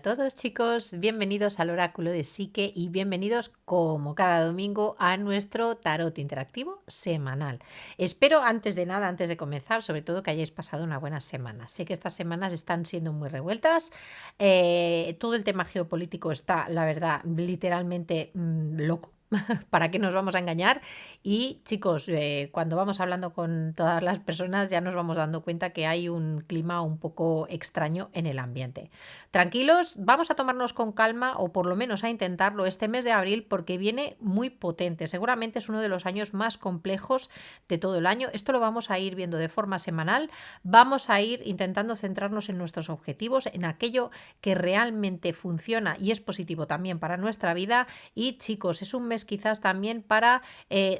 todos chicos, bienvenidos al Oráculo de Psique y bienvenidos como cada domingo a nuestro tarot interactivo semanal. Espero antes de nada, antes de comenzar, sobre todo que hayáis pasado una buena semana. Sé que estas semanas están siendo muy revueltas, todo el tema geopolítico está, la verdad, literalmente loco. ¿Para qué nos vamos a engañar? Y chicos, cuando vamos hablando con todas las personas ya nos vamos dando cuenta que hay un clima un poco extraño en el ambiente. Tranquilos, vamos a tomarnos con calma o por lo menos a intentarlo este mes de abril porque viene muy potente. Seguramente es uno de los años más complejos de todo el año. Esto lo vamos a ir viendo de forma semanal. Vamos a ir intentando centrarnos en nuestros objetivos, en aquello que realmente funciona y es positivo también para nuestra vida. Y chicos, es un mes quizás también para,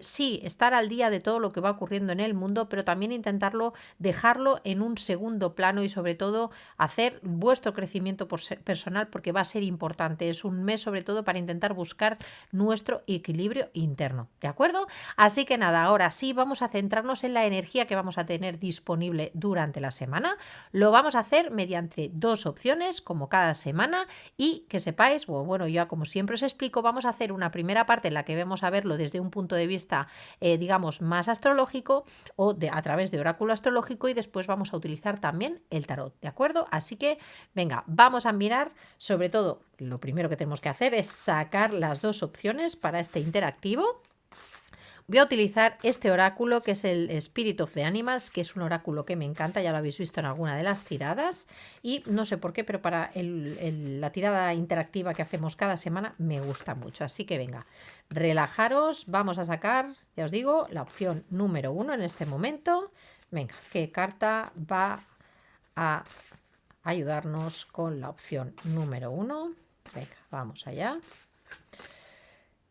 sí, estar al día de todo lo que va ocurriendo en el mundo, pero también intentarlo, dejarlo en un segundo plano y sobre todo hacer vuestro crecimiento personal porque va a ser importante. Es un mes sobre todo para intentar buscar nuestro equilibrio interno, ¿de acuerdo? Así que nada, ahora sí vamos a centrarnos en la energía que vamos a tener disponible durante la semana. Lo vamos a hacer mediante dos opciones como cada semana y que sepáis, bueno, ya como siempre os explico, vamos a hacer una primera parte en la que vamos a verlo desde un punto de vista, digamos, más astrológico o a través de oráculo astrológico y después vamos a utilizar también el tarot, ¿de acuerdo? Así que, venga, vamos a mirar, sobre todo, lo primero que tenemos que hacer es sacar las dos opciones para este interactivo. Voy a utilizar este oráculo que es el Spirit of the Animals, que es un oráculo que me encanta, ya lo habéis visto en alguna de las tiradas y no sé por qué, pero para la tirada interactiva que hacemos cada semana me gusta mucho. Así que venga, relajaros, vamos a sacar, ya os digo, la opción número 1 en este momento. Venga, ¿qué carta va a ayudarnos con la opción número 1? Venga, vamos allá.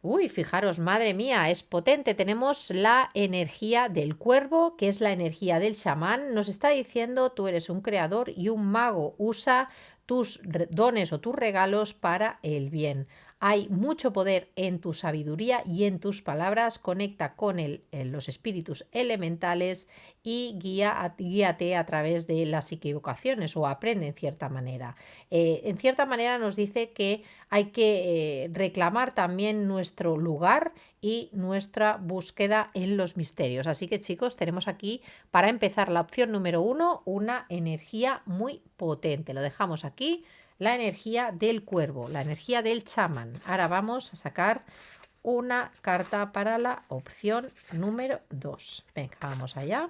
Uy, fijaros, madre mía, es potente. Tenemos la energía del cuervo, que es la energía del chamán. Nos está diciendo, tú eres un creador y un mago. Usa tus dones o tus regalos para el bien. Hay mucho poder en tu sabiduría y en tus palabras. Conecta con los espíritus elementales y guíate a través de las equivocaciones o aprende en cierta manera. En cierta manera nos dice que hay que reclamar también nuestro lugar y nuestra búsqueda en los misterios. Así que chicos, tenemos aquí para empezar la opción número 1, una energía muy potente. Lo dejamos aquí, la energía del cuervo, la energía del chamán. Ahora vamos a sacar una carta para la opción número 2. Venga, vamos allá.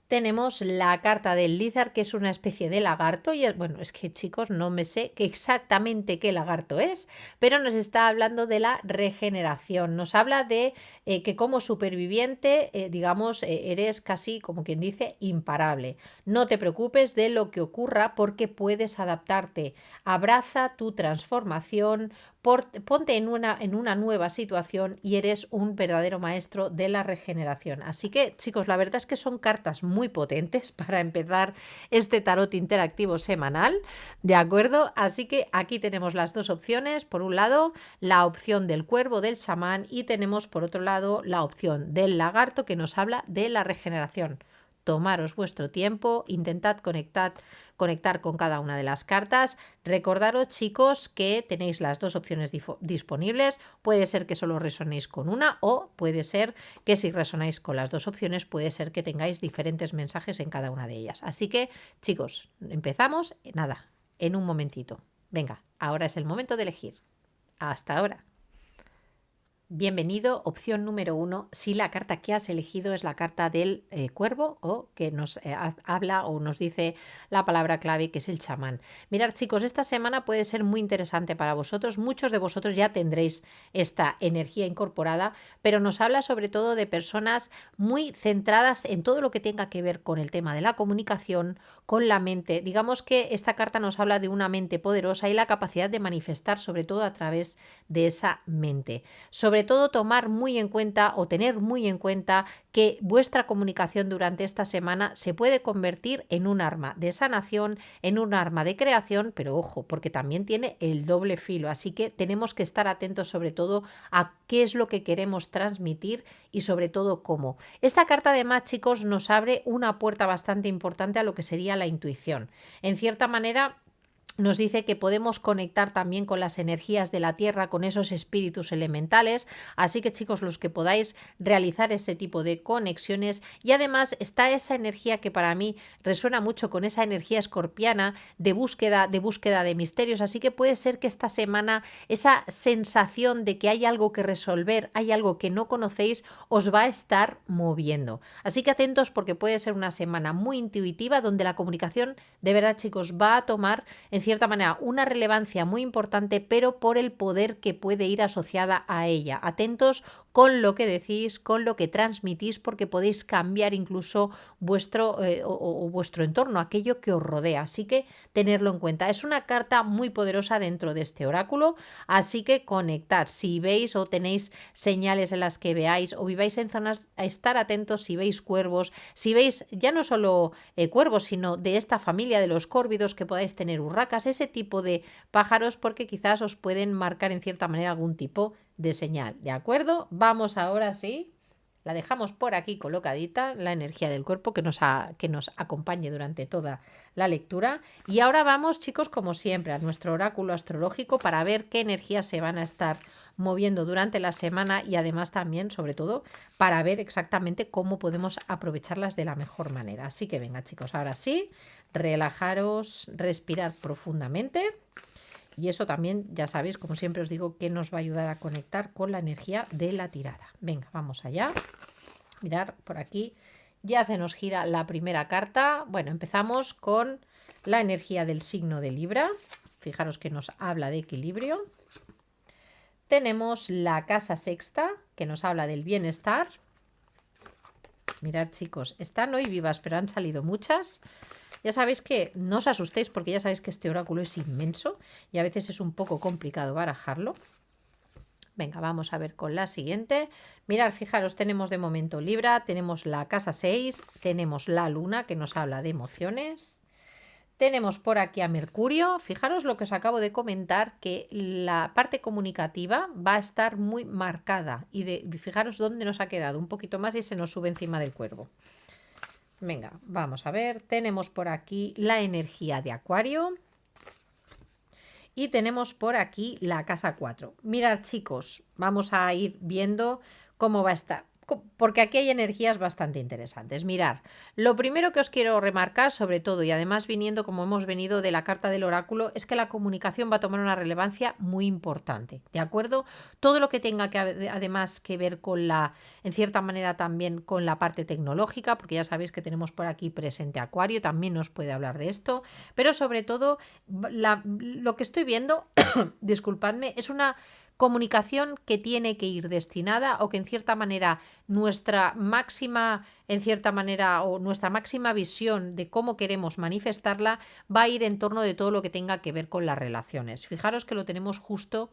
Tenemos la carta del lizard, que es una especie de lagarto. Y bueno, es que chicos, no me sé exactamente qué lagarto es, pero nos está hablando de la regeneración. Nos habla de que como superviviente, digamos, eres casi, como quien dice, imparable. No te preocupes de lo que ocurra porque puedes adaptarte. Abraza tu transformación. Ponte en una nueva situación y eres un verdadero maestro de la regeneración. Así que, chicos, la verdad es que son cartas muy potentes para empezar este tarot interactivo semanal, ¿de acuerdo? Así que aquí tenemos las dos opciones. Por un lado, la opción del cuervo, del chamán, y tenemos por otro lado la opción del lagarto que nos habla de la regeneración. Tomaros vuestro tiempo, intentad conectar con cada una de las cartas. Recordaros, chicos, que tenéis las dos opciones disponibles. Puede ser que solo resonéis con una o puede ser que si resonáis con las dos opciones puede ser que tengáis diferentes mensajes en cada una de ellas. Así que, chicos, empezamos, nada, en un momentito. Venga, ahora es el momento de elegir. Hasta ahora. Bienvenido, opción número 1, si la carta que has elegido es la carta del cuervo o que nos habla o nos dice la palabra clave que es el chamán. Mirad chicos, esta semana puede ser muy interesante para vosotros, muchos de vosotros ya tendréis esta energía incorporada, pero nos habla sobre todo de personas muy centradas en todo lo que tenga que ver con el tema de la comunicación, con la mente. Digamos que esta carta nos habla de una mente poderosa y la capacidad de manifestar sobre todo a través de esa mente. Sobre todo tomar muy en cuenta o tener muy en cuenta que vuestra comunicación durante esta semana se puede convertir en un arma de sanación, en un arma de creación, pero ojo, porque también tiene el doble filo, así que tenemos que estar atentos sobre todo a qué es lo que queremos transmitir y sobre todo cómo. Esta carta además, chicos, nos abre una puerta bastante importante a lo que sería la intuición. En cierta manera, Nos dice que podemos conectar también con las energías de la tierra, con esos espíritus elementales. Así que chicos, los que podáis realizar este tipo de conexiones. Y además está esa energía que para mí resuena mucho con esa energía escorpiana de búsqueda de misterios. Así que puede ser que esta semana esa sensación de que hay algo que resolver, hay algo que no conocéis, os va a estar moviendo. Así que atentos porque puede ser una semana muy intuitiva donde la comunicación, de verdad chicos, va a tomar en cierta manera una relevancia muy importante, pero por el poder que puede ir asociada a ella. Atentos con lo que decís, con lo que transmitís, porque podéis cambiar incluso vuestro entorno, aquello que os rodea. Así que tenerlo en cuenta. Es una carta muy poderosa dentro de este oráculo, así que conectad. Si veis o tenéis señales en las que veáis o viváis en zonas, a estar atentos si veis cuervos, si veis ya no solo cuervos, sino de esta familia de los córvidos, que podáis tener urracas, ese tipo de pájaros, porque quizás os pueden marcar en cierta manera algún tipo de señal, ¿de acuerdo? Vamos ahora sí, la dejamos por aquí colocadita, la energía del cuerpo que nos acompañe durante toda la lectura. Y ahora vamos, chicos, como siempre, a nuestro oráculo astrológico para ver qué energías se van a estar moviendo durante la semana y además también, sobre todo, para ver exactamente cómo podemos aprovecharlas de la mejor manera. Así que venga, chicos, ahora sí, relajaros, respirar profundamente. Y eso también, ya sabéis, como siempre os digo, que nos va a ayudar a conectar con la energía de la tirada. Venga, vamos allá. Mirad, por aquí ya se nos gira la primera carta. Bueno, empezamos con la energía del signo de Libra. Fijaros que nos habla de equilibrio. Tenemos la casa sexta, que nos habla del bienestar. Mirad, chicos, están hoy vivas, pero han salido muchas. Ya sabéis que no os asustéis porque ya sabéis que este oráculo es inmenso y a veces es un poco complicado barajarlo. Venga, vamos a ver con la siguiente. Mirad, fijaros, tenemos de momento Libra, tenemos la casa 6, tenemos la luna que nos habla de emociones. Tenemos por aquí a Mercurio. Fijaros lo que os acabo de comentar, que la parte comunicativa va a estar muy marcada. Y fijaros dónde nos ha quedado, un poquito más y se nos sube encima del cuervo. Venga, vamos a ver. Tenemos por aquí la energía de Acuario. Y tenemos por aquí la casa 4. Mirad, chicos, vamos a ir viendo cómo va a estar, porque aquí hay energías bastante interesantes. Mirad, lo primero que os quiero remarcar, sobre todo, y además viniendo como hemos venido de la carta del oráculo, es que la comunicación va a tomar una relevancia muy importante, ¿de acuerdo? Todo lo que tenga que además que ver con en cierta manera también con la parte tecnológica, porque ya sabéis que tenemos por aquí presente Acuario, también nos puede hablar de esto, pero sobre todo lo que estoy viendo, disculpadme, es una comunicación que tiene que ir destinada o que en cierta manera nuestra máxima, o nuestra máxima visión de cómo queremos manifestarla va a ir en torno de todo lo que tenga que ver con las relaciones. Fijaros que lo tenemos justo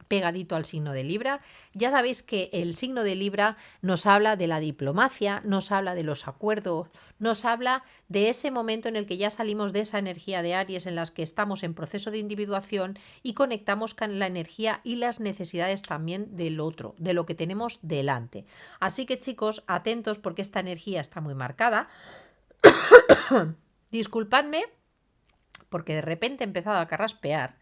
pegadito al signo de Libra. Ya sabéis que el signo de Libra nos habla de la diplomacia, nos habla de los acuerdos, nos habla de ese momento en el que ya salimos de esa energía de Aries en las que estamos en proceso de individuación y conectamos con la energía y las necesidades también del otro, de lo que tenemos delante. Así que chicos, atentos porque esta energía está muy marcada. Disculpadme porque de repente he empezado a carraspear.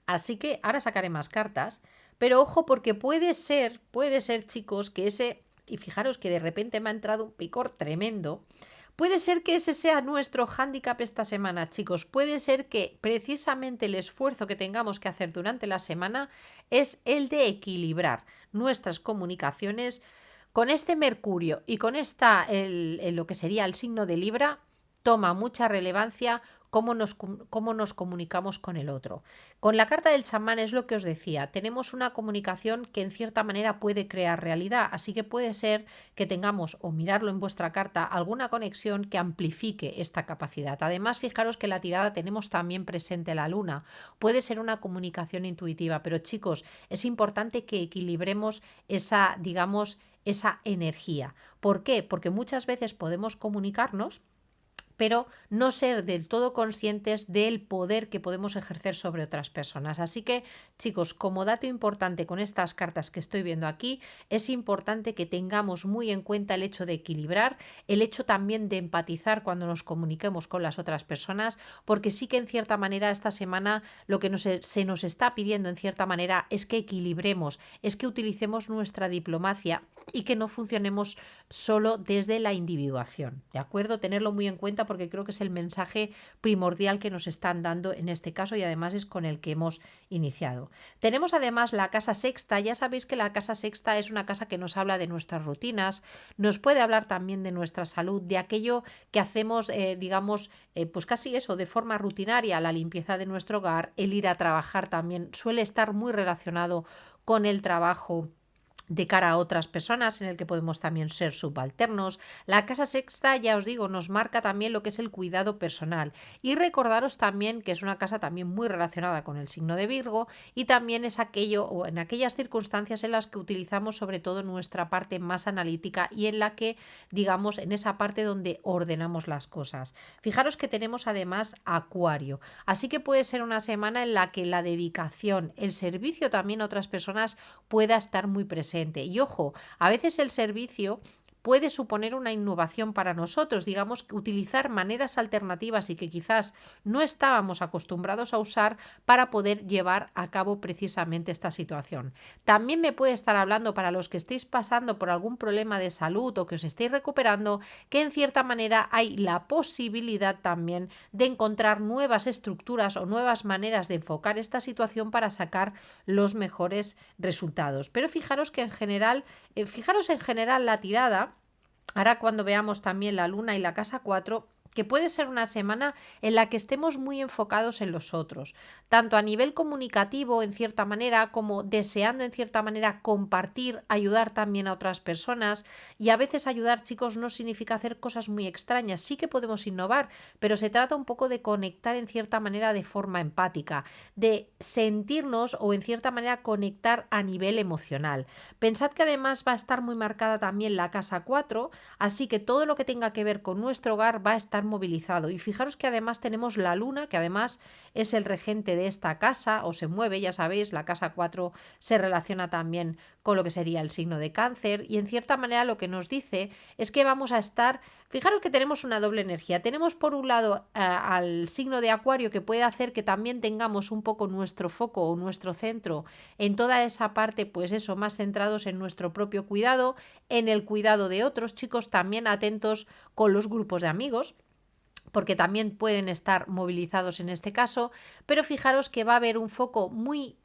Así que ahora sacaré más cartas, pero ojo porque puede ser, chicos, que y fijaros que de repente me ha entrado un picor tremendo, puede ser que ese sea nuestro hándicap esta semana, chicos, puede ser que precisamente el esfuerzo que tengamos que hacer durante la semana es el de equilibrar nuestras comunicaciones con este Mercurio y con lo que sería el signo de Libra. Toma mucha relevancia cómo nos comunicamos con el otro. Con la carta del chamán es lo que os decía, tenemos una comunicación que en cierta manera puede crear realidad, así que puede ser que tengamos, o mirarlo en vuestra carta, alguna conexión que amplifique esta capacidad. Además, fijaros que en la tirada tenemos también presente la luna. Puede ser una comunicación intuitiva, pero chicos, es importante que equilibremos esa energía. ¿Por qué? Porque muchas veces podemos comunicarnos pero no ser del todo conscientes del poder que podemos ejercer sobre otras personas. Así que, chicos, como dato importante con estas cartas que estoy viendo aquí, es importante que tengamos muy en cuenta el hecho de equilibrar, el hecho también de empatizar cuando nos comuniquemos con las otras personas, porque sí que en cierta manera esta semana lo que se nos está pidiendo en cierta manera es que equilibremos, es que utilicemos nuestra diplomacia y que no funcionemos solo desde la individuación, ¿de acuerdo? Tenerlo muy en cuenta porque creo que es el mensaje primordial que nos están dando en este caso y además es con el que hemos iniciado. Tenemos además la casa sexta. Ya sabéis que la casa sexta es una casa que nos habla de nuestras rutinas, nos puede hablar también de nuestra salud, de aquello que hacemos, pues casi eso, de forma rutinaria, la limpieza de nuestro hogar, el ir a trabajar también suele estar muy relacionado con el trabajo de cara a otras personas, en el que podemos también ser subalternos. La casa sexta, ya os digo, nos marca también lo que es el cuidado personal. Y recordaros también que es una casa también muy relacionada con el signo de Virgo y también es aquello o en aquellas circunstancias en las que utilizamos sobre todo nuestra parte más analítica y en la que, digamos, en esa parte donde ordenamos las cosas. Fijaros que tenemos además Acuario, así que puede ser una semana en la que la dedicación, el servicio también a otras personas pueda estar muy presente. Y ojo, a veces el servicio puede suponer una innovación para nosotros, digamos, utilizar maneras alternativas y que quizás no estábamos acostumbrados a usar para poder llevar a cabo precisamente esta situación. También me puede estar hablando para los que estéis pasando por algún problema de salud o que os estéis recuperando, que en cierta manera hay la posibilidad también de encontrar nuevas estructuras o nuevas maneras de enfocar esta situación para sacar los mejores resultados. Pero fijaros que en general, la tirada. Ahora cuando veamos también la luna y la casa 4, que puede ser una semana en la que estemos muy enfocados en los otros, tanto a nivel comunicativo en cierta manera como deseando en cierta manera compartir, ayudar también a otras personas. Y a veces ayudar, chicos, no significa hacer cosas muy extrañas, sí que podemos innovar, pero se trata un poco de conectar en cierta manera de forma empática, de sentirnos o en cierta manera conectar a nivel emocional. Pensad que además va a estar muy marcada también la casa 4, así que todo lo que tenga que ver con nuestro hogar va a estar movilizado. Y fijaros que además tenemos la luna, que además es el regente de esta casa o se mueve, ya sabéis, la casa 4 se relaciona también con lo que sería el signo de Cáncer y en cierta manera lo que nos dice es que vamos a estar, fijaros que tenemos una doble energía. Tenemos por un lado al signo de Acuario, que puede hacer que también tengamos un poco nuestro foco o nuestro centro en toda esa parte, pues eso, más centrados en nuestro propio cuidado, en el cuidado de otros. Chicos, también atentos con los grupos de amigos, porque también pueden estar movilizados en este caso, pero fijaros que va a haber un foco muy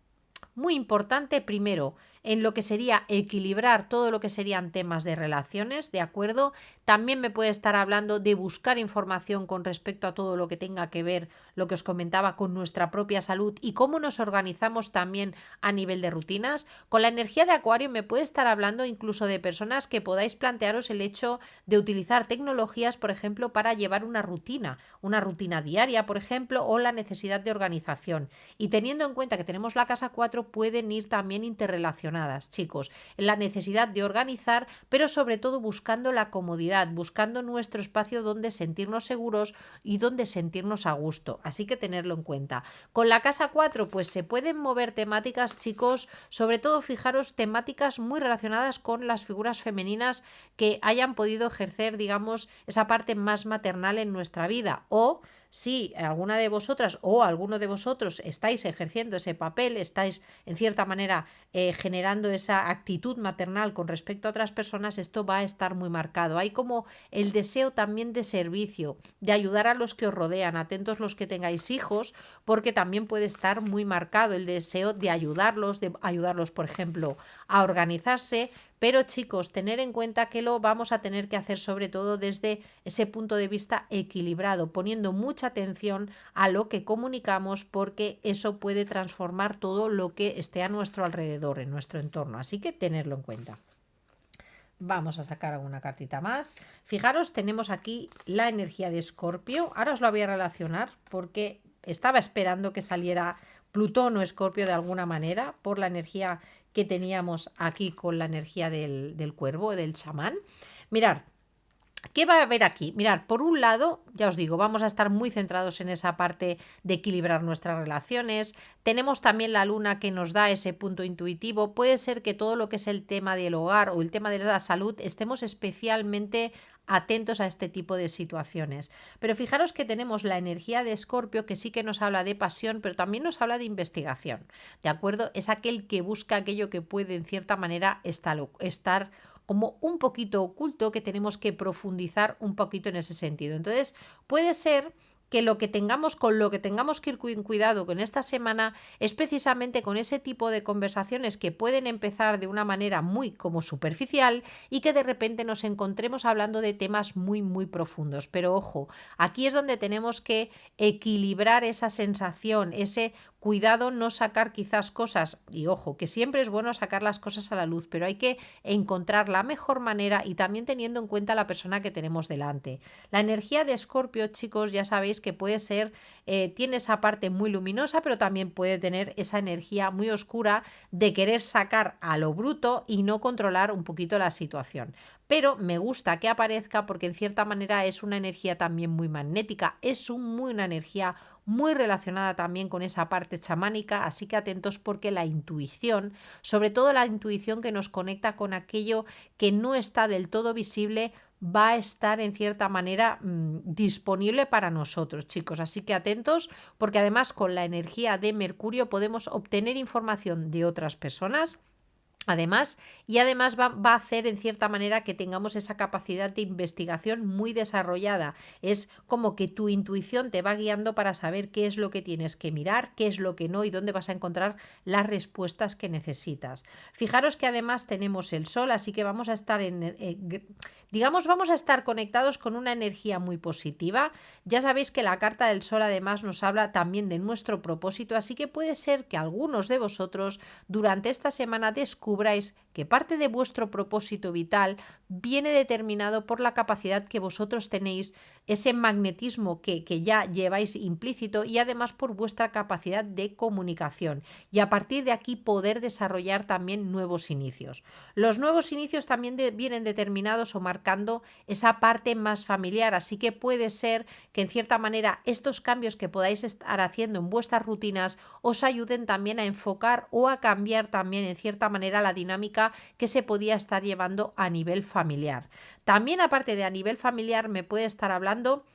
importante primero en lo que sería equilibrar todo lo que serían temas de relaciones, ¿de acuerdo? También me puede estar hablando de buscar información con respecto a todo lo que tenga que ver, lo que os comentaba, con nuestra propia salud y cómo nos organizamos también a nivel de rutinas. Con la energía de Acuario me puede estar hablando incluso de personas que podáis plantearos el hecho de utilizar tecnologías, por ejemplo, para llevar una rutina diaria, por ejemplo, o la necesidad de organización. Y teniendo en cuenta que tenemos la casa 4, pueden ir también interrelacionadas, chicos, en la necesidad de organizar, pero sobre todo buscando la comodidad, buscando nuestro espacio donde sentirnos seguros y donde sentirnos a gusto. Así que tenerlo en cuenta. Con la casa 4, pues se pueden mover temáticas, chicos, sobre todo fijaros temáticas muy relacionadas con las figuras femeninas que hayan podido ejercer, digamos, esa parte más maternal en nuestra vida, o si alguna de vosotras o alguno de vosotros estáis ejerciendo ese papel, estáis en cierta manera generando esa actitud maternal con respecto a otras personas, esto va a estar muy marcado. Hay como el deseo también de servicio, de ayudar a los que os rodean, atentos los que tengáis hijos, porque también puede estar muy marcado el deseo de ayudarlos, por ejemplo, a organizarse. Pero chicos, tener en cuenta que lo vamos a tener que hacer sobre todo desde ese punto de vista equilibrado, poniendo mucha atención a lo que comunicamos, porque eso puede transformar todo lo que esté a nuestro alrededor, en nuestro entorno. Así que tenerlo en cuenta. Vamos a sacar alguna cartita más. Fijaros, tenemos aquí la energía de Escorpio. Ahora os la voy a relacionar porque estaba esperando que saliera Plutón o Escorpio de alguna manera por la energía que teníamos aquí con la energía del cuervo, del chamán. Mirad, ¿Qué va a haber aquí? Mirad, por un lado, ya os digo, vamos a estar muy centrados en esa parte de equilibrar nuestras relaciones. Tenemos también la luna que nos da ese punto intuitivo. Puede ser que todo lo que es el tema del hogar o el tema de la salud estemos especialmente atentos a este tipo de situaciones. Pero fijaros que tenemos la energía de Escorpio que sí que nos habla de pasión, pero también nos habla de investigación. ¿De acuerdo? Es aquel que busca aquello que puede en cierta manera estar como un poquito oculto, que tenemos que profundizar un poquito en ese sentido. Entonces, puede ser que lo que tengamos, con lo que tengamos que ir cuidado con esta semana es precisamente con ese tipo de conversaciones que pueden empezar de una manera muy como superficial y que de repente nos encontremos hablando de temas muy muy profundos. Pero ojo, aquí es donde tenemos que equilibrar esa sensación, ese cuidado, no sacar quizás cosas, y ojo, que siempre es bueno sacar las cosas a la luz, pero hay que encontrar la mejor manera y también teniendo en cuenta la persona que tenemos delante. La energía de Escorpio, chicos, ya sabéis que puede ser, tiene esa parte muy luminosa, pero también puede tener esa energía muy oscura de querer sacar a lo bruto y no controlar un poquito la situación. Pero me gusta que aparezca porque en cierta manera es una energía también muy magnética, es una energía muy relacionada también con esa parte chamánica, así que atentos porque la intuición, sobre todo la intuición que nos conecta con aquello que no está del todo visible, va a estar en cierta manera disponible para nosotros, chicos. Así que atentos porque además con la energía de Mercurio podemos obtener información de otras personas. Además, va a hacer en cierta manera que tengamos esa capacidad de investigación muy desarrollada. Es como que tu intuición te va guiando para saber qué es lo que tienes que mirar, qué es lo que no y dónde vas a encontrar las respuestas que necesitas. Fijaros que además tenemos el Sol, así que vamos a estar vamos a estar conectados con una energía muy positiva. Ya sabéis que la carta del Sol además nos habla también de nuestro propósito, así que puede ser que algunos de vosotros durante esta semana descubráis que parte de vuestro propósito vital viene determinado por la capacidad que vosotros tenéis, ese magnetismo que ya lleváis implícito y además por vuestra capacidad de comunicación y a partir de aquí poder desarrollar también nuevos inicios. Los nuevos inicios también vienen determinados o marcando esa parte más familiar, así que puede ser que en cierta manera estos cambios que podáis estar haciendo en vuestras rutinas os ayuden también a enfocar o a cambiar también en cierta manera la dinámica que se podía estar llevando a nivel familiar. También aparte de a nivel familiar me puede estar hablando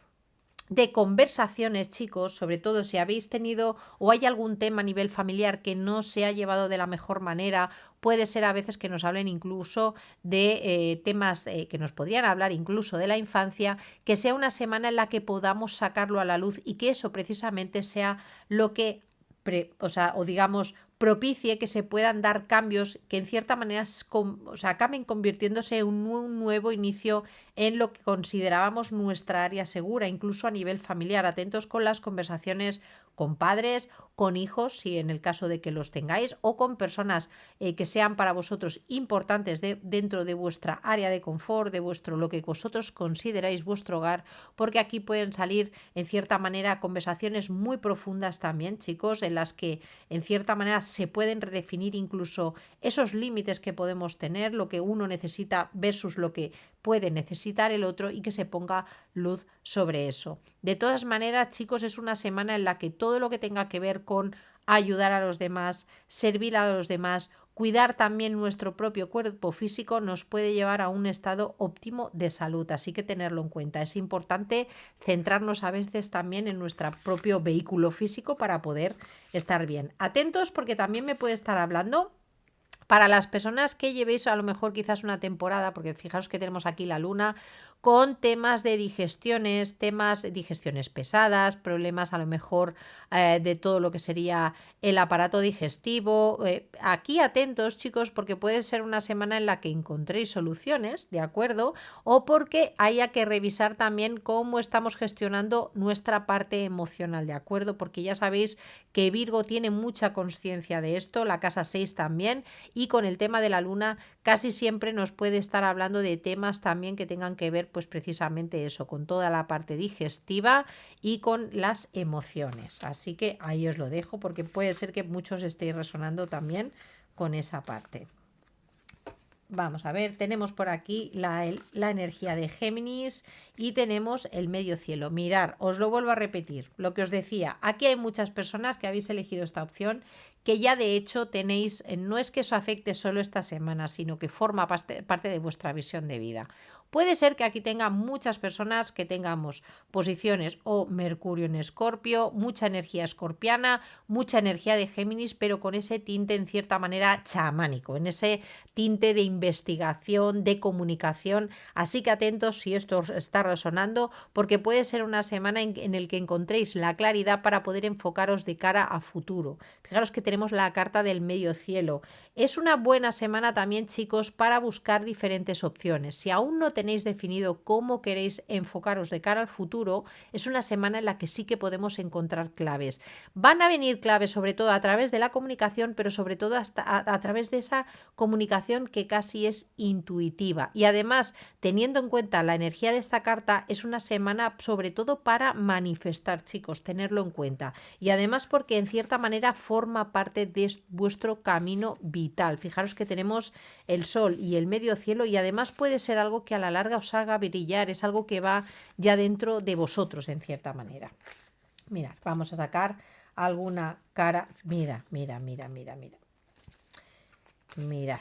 de conversaciones, chicos, sobre todo si habéis tenido o hay algún tema a nivel familiar que no se ha llevado de la mejor manera. Puede ser a veces que nos hablen incluso de temas que nos podrían hablar incluso de la infancia, que sea una semana en la que podamos sacarlo a la luz y que eso precisamente sea lo que propicie que se puedan dar cambios que en cierta manera acaben convirtiéndose en un nuevo inicio en lo que considerábamos nuestra área segura, incluso a nivel familiar. Atentos con las conversaciones con padres, con hijos, si en el caso de que los tengáis, o con personas que sean para vosotros importantes dentro de vuestra área de confort, de lo que vosotros consideráis vuestro hogar, porque aquí pueden salir en cierta manera conversaciones muy profundas también, chicos, en las que en cierta manera se pueden redefinir incluso esos límites que podemos tener, lo que uno necesita versus lo que puede necesitar el otro y que se ponga luz sobre eso. De todas maneras, chicos, es una semana en la que todo lo que tenga que ver con ayudar a los demás, servir a los demás, cuidar también nuestro propio cuerpo físico nos puede llevar a un estado óptimo de salud, así que tenerlo en cuenta. Es importante centrarnos a veces también en nuestro propio vehículo físico para poder estar bien. Atentos porque también me puede estar hablando para las personas que llevéis a lo mejor quizás una temporada, porque fijaros que tenemos aquí la luna, con temas de digestiones pesadas, problemas a lo mejor de todo lo que sería el aparato digestivo. Aquí atentos, chicos, porque puede ser una semana en la que encontréis soluciones, ¿de acuerdo? O porque haya que revisar también cómo estamos gestionando nuestra parte emocional, ¿de acuerdo? Porque ya sabéis que Virgo tiene mucha conciencia de esto, la casa 6 también, y con el tema de la luna casi siempre nos puede estar hablando de temas también que tengan que ver pues precisamente eso, con toda la parte digestiva y con las emociones. Así que ahí os lo dejo porque puede ser que muchos estéis resonando también con esa parte. Vamos a ver, tenemos por aquí la energía de Géminis y tenemos el medio cielo. Mirar, os lo vuelvo a repetir, lo que os decía, aquí hay muchas personas que habéis elegido esta opción, que ya de hecho tenéis, no es que eso afecte solo esta semana, sino que forma parte de vuestra visión de vida. Puede ser que aquí tenga muchas personas que tengamos posiciones o Mercurio en Escorpio, mucha energía escorpiana, mucha energía de Géminis, pero con ese tinte en cierta manera chamánico, en ese tinte de investigación, de comunicación. Así que atentos si esto os está resonando, porque puede ser una semana en el que encontréis la claridad para poder enfocaros de cara a futuro. Fijaros que tenemos la carta del medio cielo. Es una buena semana también, chicos, para buscar diferentes opciones. Si aún no tenéis definido cómo queréis enfocaros de cara al futuro, es una semana en la que sí que podemos encontrar claves. Van a venir claves sobre todo a través de la comunicación, pero sobre todo a través de esa comunicación que casi es intuitiva. Y además, teniendo en cuenta la energía de esta carta, es una semana sobre todo para manifestar, chicos, tenerlo en cuenta. Y además porque en cierta manera forma parte de vuestro camino vital. Fijaros que tenemos el sol y el medio cielo y además puede ser algo que a la larga os haga brillar, es algo que va ya dentro de vosotros en cierta manera. Mirad, vamos a sacar alguna cara. Mira. Mirad.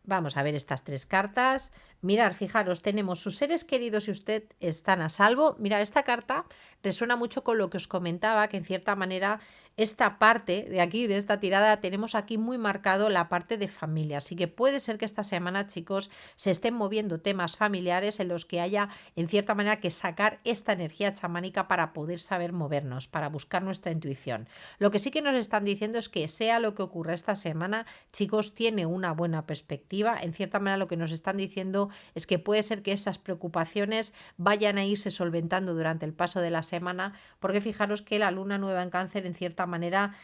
Vamos a ver estas tres cartas. Mirad, fijaros, tenemos sus seres queridos y usted están a salvo. Mirad, esta carta resuena mucho con lo que os comentaba, que en cierta manera esta parte de aquí, de esta tirada, tenemos aquí muy marcado la parte de familia. Así que puede ser que esta semana, chicos, se estén moviendo temas familiares en los que haya, en cierta manera, que sacar esta energía chamánica para poder saber movernos, para buscar nuestra intuición. Lo que sí que nos están diciendo es que sea lo que ocurra esta semana, chicos, tiene una buena perspectiva. En cierta manera, lo que nos están diciendo es que puede ser que esas preocupaciones vayan a irse solventando durante el paso de la semana, porque fijaros que la luna nueva en Cáncer en cierta manera,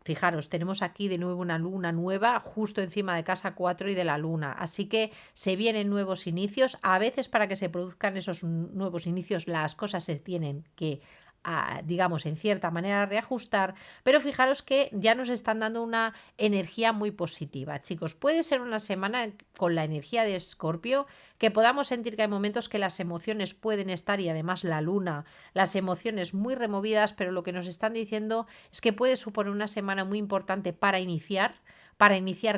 fijaros, tenemos aquí de nuevo una luna nueva justo encima de casa 4 y de la luna, así que se vienen nuevos inicios. A veces para que se produzcan esos nuevos inicios las cosas se tienen que digamos, en cierta manera reajustar, pero fijaros que ya nos están dando una energía muy positiva, chicos. Puede ser una semana con la energía de Escorpio que podamos sentir que hay momentos que las emociones pueden estar y además la luna, las emociones muy removidas, pero lo que nos están diciendo es que puede suponer una semana muy importante para iniciar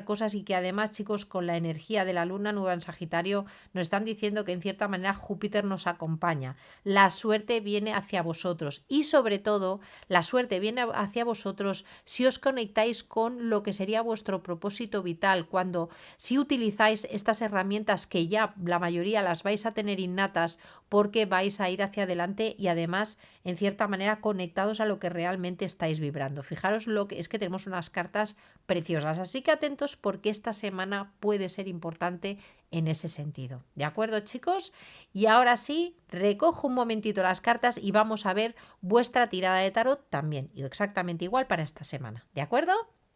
cosas y que además, chicos, con la energía de la luna nueva en Sagitario nos están diciendo que en cierta manera Júpiter nos acompaña. La suerte viene hacia vosotros y sobre todo la suerte viene hacia vosotros si os conectáis con lo que sería vuestro propósito vital, si utilizáis estas herramientas que ya la mayoría las vais a tener innatas porque vais a ir hacia adelante y además en cierta manera conectados a lo que realmente estáis vibrando. Fijaros lo que es, que tenemos unas cartas preciosas, así que atentos porque esta semana puede ser importante en ese sentido. ¿De acuerdo, chicos? Y ahora sí, recojo un momentito las cartas y vamos a ver vuestra tirada de tarot también, y exactamente igual para esta semana. ¿De acuerdo?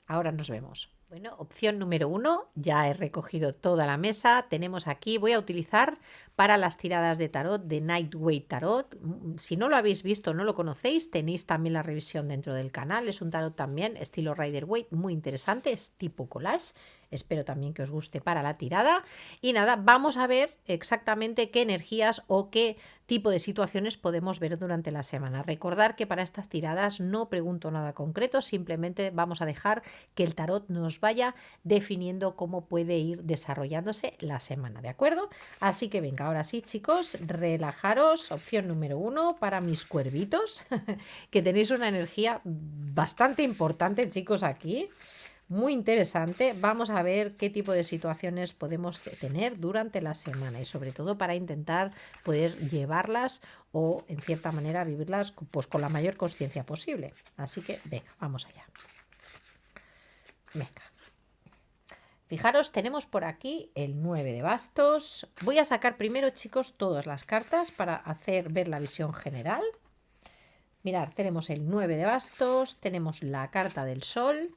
Ahora nos vemos. Bueno, opción número 1, ya he recogido toda la mesa. Tenemos aquí, voy a utilizar para las tiradas de tarot de Nightway Tarot. Si no lo habéis visto, no lo conocéis, tenéis también la revisión dentro del canal. Es un tarot también estilo Rider-Waite, muy interesante, es tipo collage. Espero también que os guste para la tirada. Y nada, vamos a ver exactamente qué energías o qué tipo de situaciones podemos ver durante la semana. Recordar que para estas tiradas no pregunto nada concreto, simplemente vamos a dejar que el tarot nos vaya definiendo cómo puede ir desarrollándose la semana, ¿de acuerdo? Así que venga, ahora sí, chicos, relajaros. Opción número 1 para mis cuervitos, que tenéis una energía bastante importante, chicos, aquí. Muy interesante. Vamos a ver qué tipo de situaciones podemos tener durante la semana y sobre todo para intentar poder llevarlas o en cierta manera vivirlas pues con la mayor conciencia posible. Así que venga, vamos allá. Venga. Fijaros, tenemos por aquí el 9 de bastos. Voy a sacar primero, chicos, todas las cartas para hacer ver la visión general. Mirad, tenemos el 9 de bastos, tenemos la carta del sol.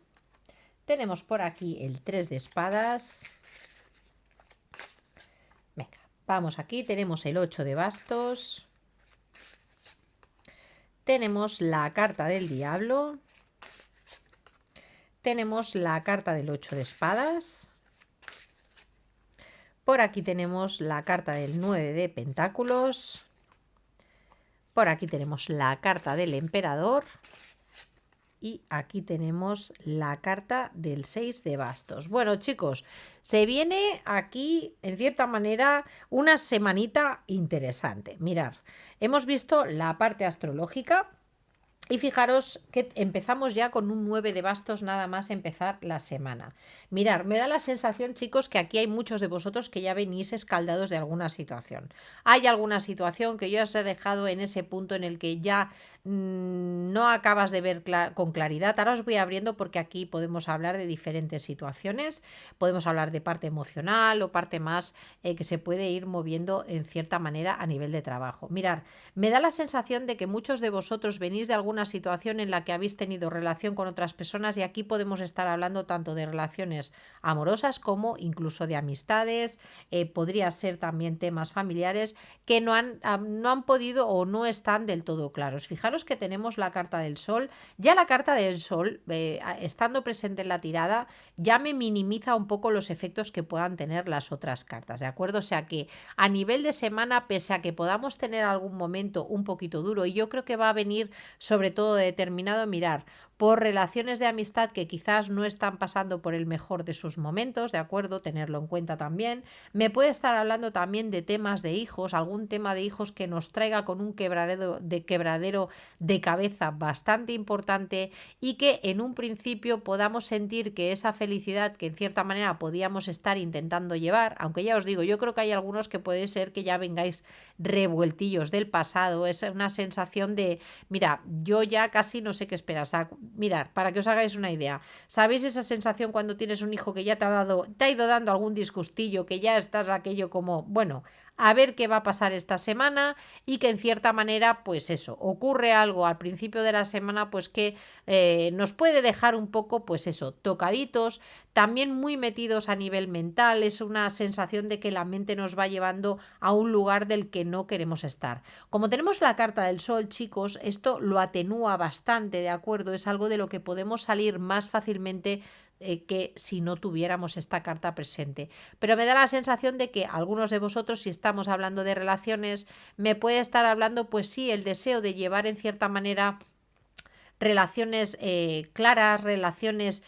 Tenemos por aquí el 3 de espadas. Venga, vamos aquí. Tenemos el 8 de bastos. Tenemos la carta del diablo. Tenemos la carta del 8 de espadas. Por aquí tenemos la carta del 9 de pentáculos. Por aquí tenemos la carta del emperador. Y aquí tenemos la carta del 6 de bastos. Bueno, chicos, se viene aquí, en cierta manera, una semanita interesante. Mirad, hemos visto la parte astrológica. Y fijaros que empezamos ya con un 9 de bastos nada más empezar la semana. Mirad, me da la sensación, chicos, que aquí hay muchos de vosotros que ya venís escaldados de alguna situación. Hay alguna situación que yo os he dejado en ese punto en el que ya no acabas de ver con claridad. Ahora os voy abriendo porque aquí podemos hablar de diferentes situaciones. Podemos hablar de parte emocional o parte más que se puede ir moviendo en cierta manera a nivel de trabajo. Mirad, me da la sensación de que muchos de vosotros venís de alguna situación en la que habéis tenido relación con otras personas y aquí podemos estar hablando tanto de relaciones amorosas como incluso de amistades, podría ser también temas familiares que no han podido o no están del todo claros. Fijaros que tenemos la carta del sol. Ya la carta del sol, estando presente en la tirada, ya me minimiza un poco los efectos que puedan tener las otras cartas, ¿de acuerdo? O sea que a nivel de semana, pese a que podamos tener algún momento un poquito duro, y yo creo que va a venir sobre todo determinado a mirar por relaciones de amistad que quizás no están pasando por el mejor de sus momentos, ¿de acuerdo? Tenerlo en cuenta también. Me puede estar hablando también de temas de hijos, algún tema de hijos que nos traiga con un quebradero de cabeza bastante importante y que en un principio podamos sentir que esa felicidad que en cierta manera podíamos estar intentando llevar, aunque ya os digo, yo creo que hay algunos que puede ser que ya vengáis revueltillos del pasado, es una sensación de, mira, yo ya casi no sé qué esperar. O sea, mirad, para que os hagáis una idea, ¿sabéis esa sensación cuando tienes un hijo que ya te ha ido dando algún disgustillo, que ya estás aquello como, bueno, a ver qué va a pasar esta semana y que en cierta manera, pues eso, ocurre algo al principio de la semana, pues que nos puede dejar un poco, pues eso, tocaditos, también muy metidos a nivel mental, es una sensación de que la mente nos va llevando a un lugar del que no queremos estar. Como tenemos la carta del sol, chicos, esto lo atenúa bastante, ¿de acuerdo? Es algo de lo que podemos salir más fácilmente que si no tuviéramos esta carta presente. Pero me da la sensación de que algunos de vosotros, si estamos hablando de relaciones, me puede estar hablando, pues sí, el deseo de llevar en cierta manera relaciones claras, relaciones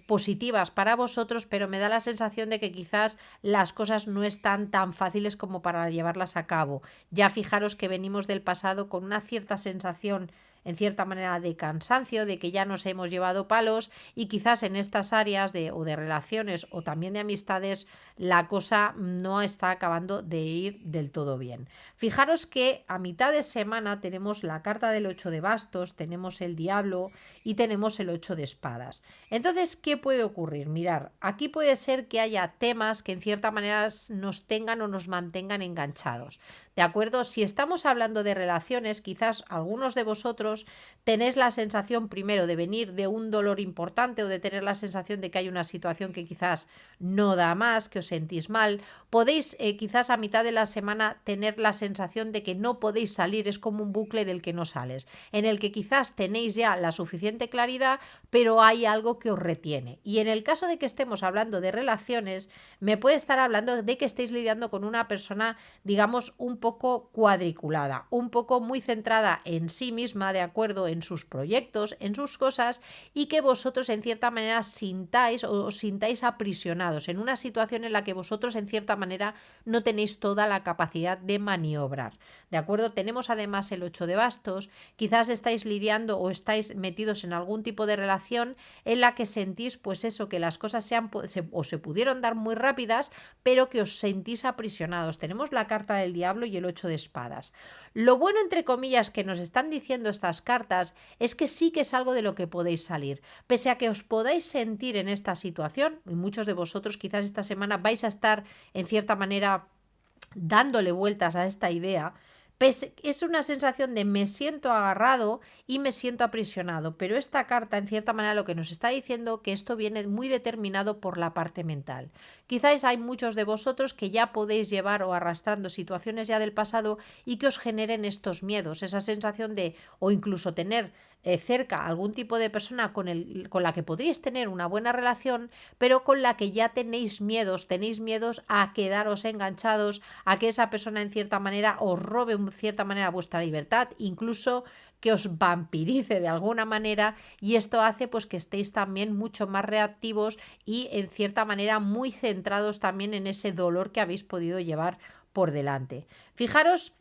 positivas para vosotros, pero me da la sensación de que quizás las cosas no están tan fáciles como para llevarlas a cabo. Ya fijaros que venimos del pasado con una cierta sensación en cierta manera de cansancio, de que ya nos hemos llevado palos y quizás en estas áreas o de relaciones o también de amistades la cosa no está acabando de ir del todo bien. Fijaros que a mitad de semana tenemos la carta del 8 de bastos, tenemos el diablo y tenemos el 8 de espadas. Entonces, ¿qué puede ocurrir? Mirar, aquí puede ser que haya temas que en cierta manera nos tengan o nos mantengan enganchados. ¿De acuerdo? Si estamos hablando de relaciones, quizás algunos de vosotros tenéis la sensación primero de venir de un dolor importante o de tener la sensación de que hay una situación que quizás no da más, que os sentís mal. Podéis quizás a mitad de la semana tener la sensación de que no podéis salir, es como un bucle del que no sales, en el que quizás tenéis ya la suficiente claridad, pero hay algo que os retiene. Y en el caso de que estemos hablando de relaciones, me puede estar hablando de que estéis lidiando con una persona, digamos, un poco cuadriculada, un poco muy centrada en sí misma, de acuerdo, en sus proyectos, en sus cosas, y que vosotros en cierta manera sintáis o os sintáis aprisionados en una situación en la que vosotros en cierta manera no tenéis toda la capacidad de maniobrar. ¿De acuerdo? Tenemos además el 8 de bastos, quizás estáis lidiando o estáis metidos en algún tipo de relación en la que sentís pues eso, que las cosas se pudieron dar muy rápidas, pero que os sentís aprisionados. Tenemos la carta del diablo y el 8 de espadas. Lo bueno, entre comillas, que nos están diciendo estas cartas es que sí que es algo de lo que podéis salir. Pese a que os podáis sentir en esta situación, y muchos de vosotros quizás esta semana vais a estar en cierta manera dándole vueltas a esta idea, es una sensación de me siento agarrado y me siento aprisionado, pero esta carta en cierta manera lo que nos está diciendo que esto viene muy determinado por la parte mental. Quizás hay muchos de vosotros que ya podéis llevar o arrastrando situaciones ya del pasado y que os generen estos miedos, esa sensación de o incluso tener cerca algún tipo de persona con la que podríais tener una buena relación, pero con la que ya tenéis miedos a quedaros enganchados, a que esa persona en cierta manera os robe en cierta manera vuestra libertad, incluso que os vampirice de alguna manera, y esto hace pues que estéis también mucho más reactivos y en cierta manera muy centrados también en ese dolor que habéis podido llevar por delante. Fijaros,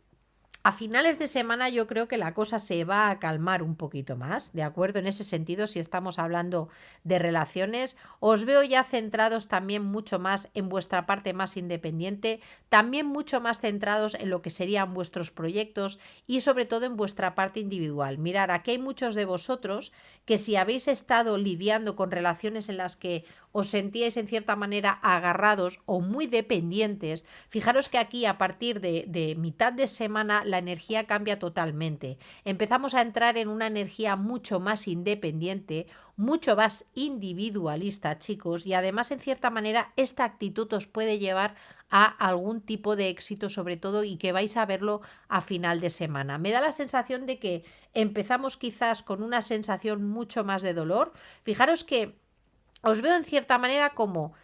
a finales de semana yo creo que la cosa se va a calmar un poquito más, ¿de acuerdo? En ese sentido, si estamos hablando de relaciones, os veo ya centrados también mucho más en vuestra parte más independiente, también mucho más centrados en lo que serían vuestros proyectos y sobre todo en vuestra parte individual. Mirad, aquí hay muchos de vosotros que si habéis estado lidiando con relaciones en las que os sentíais en cierta manera agarrados o muy dependientes, fijaros que aquí a partir de mitad de semana la energía cambia totalmente. Empezamos a entrar en una energía mucho más independiente, mucho más individualista, chicos, y además en cierta manera esta actitud os puede llevar a algún tipo de éxito sobre todo y que vais a verlo a final de semana. Me da la sensación de que empezamos quizás con una sensación mucho más de dolor. Fijaros que os veo en cierta manera como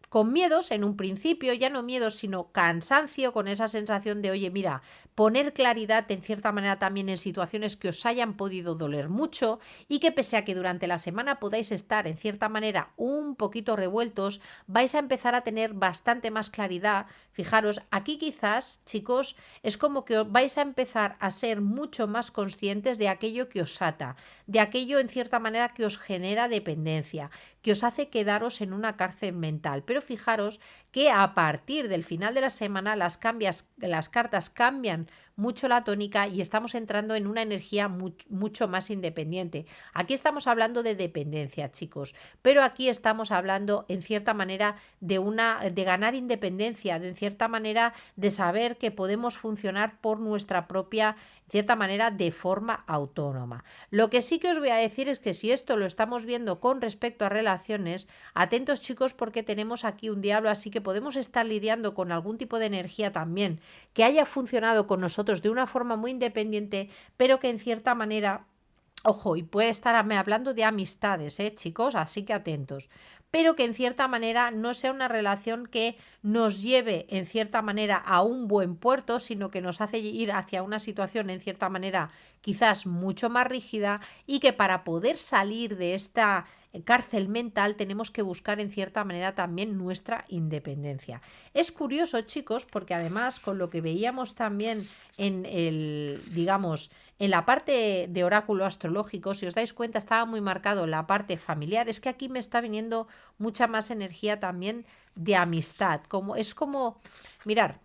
con miedos en un principio, ya no miedos, sino cansancio, con esa sensación de, oye, mira, poner claridad en cierta manera también en situaciones que os hayan podido doler mucho y que pese a que durante la semana podáis estar en cierta manera un poquito revueltos, vais a empezar a tener bastante más claridad. Fijaros, aquí quizás, chicos, es como que vais a empezar a ser mucho más conscientes de aquello que os ata, de aquello en cierta manera que os genera dependencia, que os hace quedaros en una cárcel mental. Pero fijaros que a partir del final de la semana las cartas cambian mucho la tónica y estamos entrando en una energía mucho más independiente. Aquí estamos hablando de dependencia, chicos, pero aquí estamos hablando en cierta manera de ganar independencia, de en cierta manera de saber que podemos funcionar por nuestra propia, en cierta manera, de forma autónoma. Lo que sí que os voy a decir es que si esto lo estamos viendo con respecto a relaciones, atentos, chicos, porque tenemos aquí un diablo, así que podemos estar lidiando con algún tipo de energía también que haya funcionado con nosotros de una forma muy independiente, pero que en cierta manera, ojo, y puede estarme hablando de amistades, chicos, así que atentos, pero que en cierta manera no sea una relación que nos lleve en cierta manera a un buen puerto, sino que nos hace ir hacia una situación en cierta manera quizás mucho más rígida y que para poder salir de esta cárcel mental tenemos que buscar en cierta manera también nuestra independencia. Es curioso, chicos, porque además con lo que veíamos también en el, digamos, en la parte de oráculo astrológico, si os dais cuenta, estaba muy marcado la parte familiar. Es que aquí me está viniendo mucha más energía también de amistad. Mirar,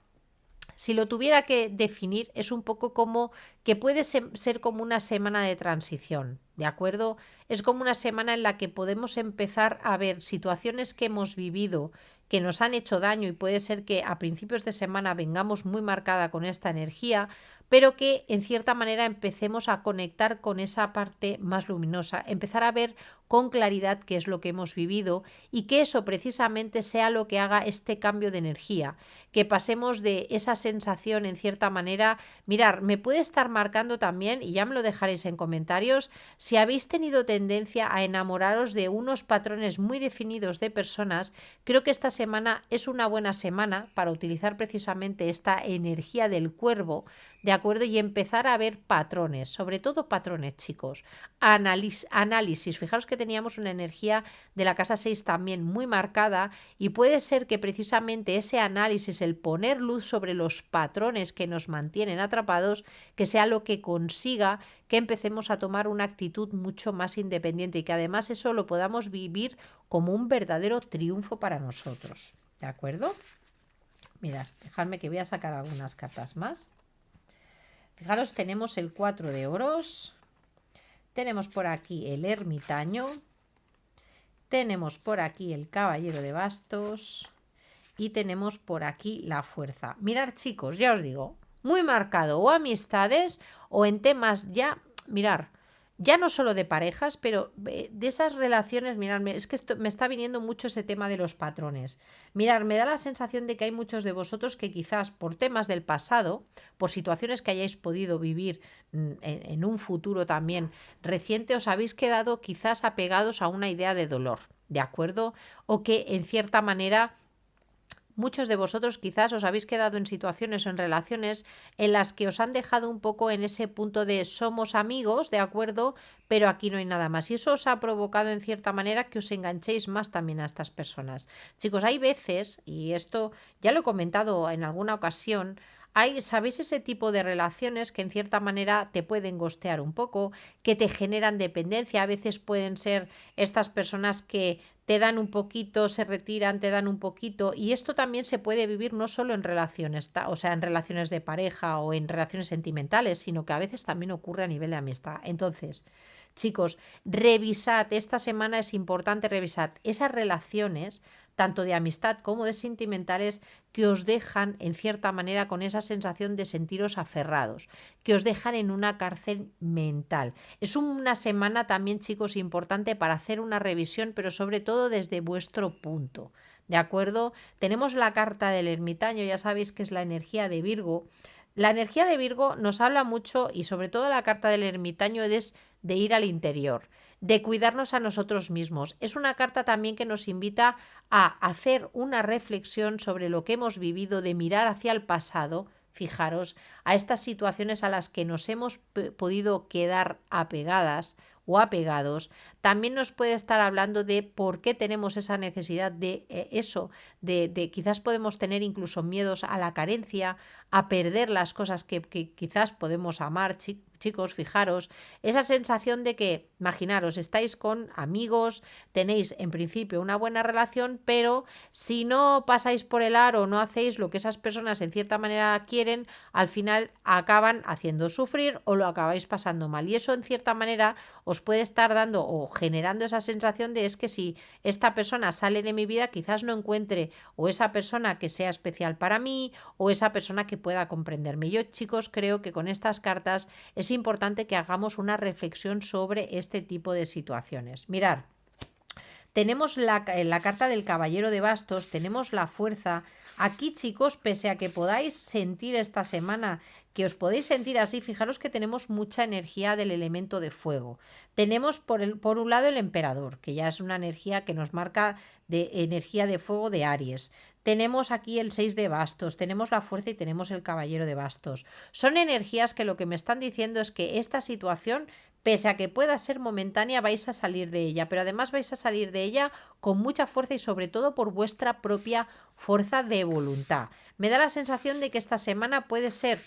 si lo tuviera que definir, es un poco como que puede ser como una semana de transición, ¿de acuerdo? Es como una semana en la que podemos empezar a ver situaciones que hemos vivido que nos han hecho daño y puede ser que a principios de semana vengamos muy marcada con esta energía, pero que en cierta manera empecemos a conectar con esa parte más luminosa, empezar a ver con claridad qué es lo que hemos vivido y que eso precisamente sea lo que haga este cambio de energía, que pasemos de esa sensación en cierta manera. Mirar, me puede estar marcando también, y ya me lo dejaréis en comentarios, si habéis tenido tendencia a enamoraros de unos patrones muy definidos de personas. Creo que esta semana es una buena semana para utilizar precisamente esta energía del cuervo, ¿de acuerdo? Y empezar a ver patrones, sobre todo patrones, chicos. Análisis. Fijaros que teníamos una energía de la casa 6 también muy marcada y puede ser que precisamente ese análisis, el poner luz sobre los patrones que nos mantienen atrapados, que sea lo que consiga que empecemos a tomar una actitud mucho más independiente y que además eso lo podamos vivir como un verdadero triunfo para nosotros. ¿De acuerdo? Mirad, dejadme que voy a sacar algunas cartas más. Fijaros, tenemos el 4 de oros, tenemos por aquí el ermitaño, tenemos por aquí el caballero de bastos y tenemos por aquí la fuerza. Mirad, chicos, ya os digo, muy marcado o amistades o en temas ya, mirar, ya no solo de parejas, pero de esas relaciones, miradme, es que me está viniendo mucho ese tema de los patrones. Mirad, me da la sensación de que hay muchos de vosotros que quizás por temas del pasado, por situaciones que hayáis podido vivir en un futuro también reciente, os habéis quedado quizás apegados a una idea de dolor, ¿de acuerdo? O que en cierta manera muchos de vosotros quizás os habéis quedado en situaciones o en relaciones en las que os han dejado un poco en ese punto de somos amigos, ¿de acuerdo? Pero aquí no hay nada más. Y eso os ha provocado en cierta manera que os enganchéis más también a estas personas. Chicos, hay veces, y esto ya lo he comentado en alguna ocasión, ¿sabéis ese tipo de relaciones que en cierta manera te pueden gostear un poco, que te generan dependencia? A veces pueden ser estas personas que te dan un poquito, se retiran, te dan un poquito, y esto también se puede vivir no solo en relaciones, o sea, en relaciones de pareja o en relaciones sentimentales, sino que a veces también ocurre a nivel de amistad. Entonces, chicos, revisad, esta semana es importante revisar esas relaciones, tanto de amistad como de sentimentales, que os dejan en cierta manera con esa sensación de sentiros aferrados, que os dejan en una cárcel mental. Es una semana también, chicos, importante para hacer una revisión, pero sobre todo desde vuestro punto. ¿De acuerdo? Tenemos la carta del ermitaño, ya sabéis que es la energía de Virgo. La energía de Virgo nos habla mucho, y sobre todo la carta del ermitaño, es de ir al interior, de cuidarnos a nosotros mismos. Es una carta también que nos invita a hacer una reflexión sobre lo que hemos vivido, de mirar hacia el pasado, fijaros, a estas situaciones a las que nos hemos podido quedar apegadas o apegados. También nos puede estar hablando de por qué tenemos esa necesidad de eso, de quizás podemos tener incluso miedos a la carencia, a perder las cosas que quizás podemos amar, chicos, fijaros, esa sensación de que, imaginaros, estáis con amigos, tenéis en principio una buena relación, pero si no pasáis por el aro, no hacéis lo que esas personas en cierta manera quieren, al final acaban haciendo sufrir o lo acabáis pasando mal. Y eso en cierta manera os puede estar dando o generando esa sensación de es que si esta persona sale de mi vida, quizás no encuentre o esa persona que sea especial para mí o esa persona que pueda comprenderme. Yo, chicos, creo que con estas cartas es importante que hagamos una reflexión sobre este tipo de situaciones. Mirad, tenemos la carta del caballero de bastos, tenemos la fuerza. Aquí, chicos, pese a que podáis sentir esta semana que os podéis sentir así, fijaros que tenemos mucha energía del elemento de fuego. Tenemos por un lado el emperador, que ya es una energía que nos marca de energía de fuego de Aries. Tenemos aquí el 6 de bastos, tenemos la fuerza y tenemos el caballero de bastos. Son energías que lo que me están diciendo es que esta situación, pese a que pueda ser momentánea, vais a salir de ella, pero además vais a salir de ella con mucha fuerza y sobre todo por vuestra propia fuerza de voluntad. Me da la sensación de que esta semana puede ser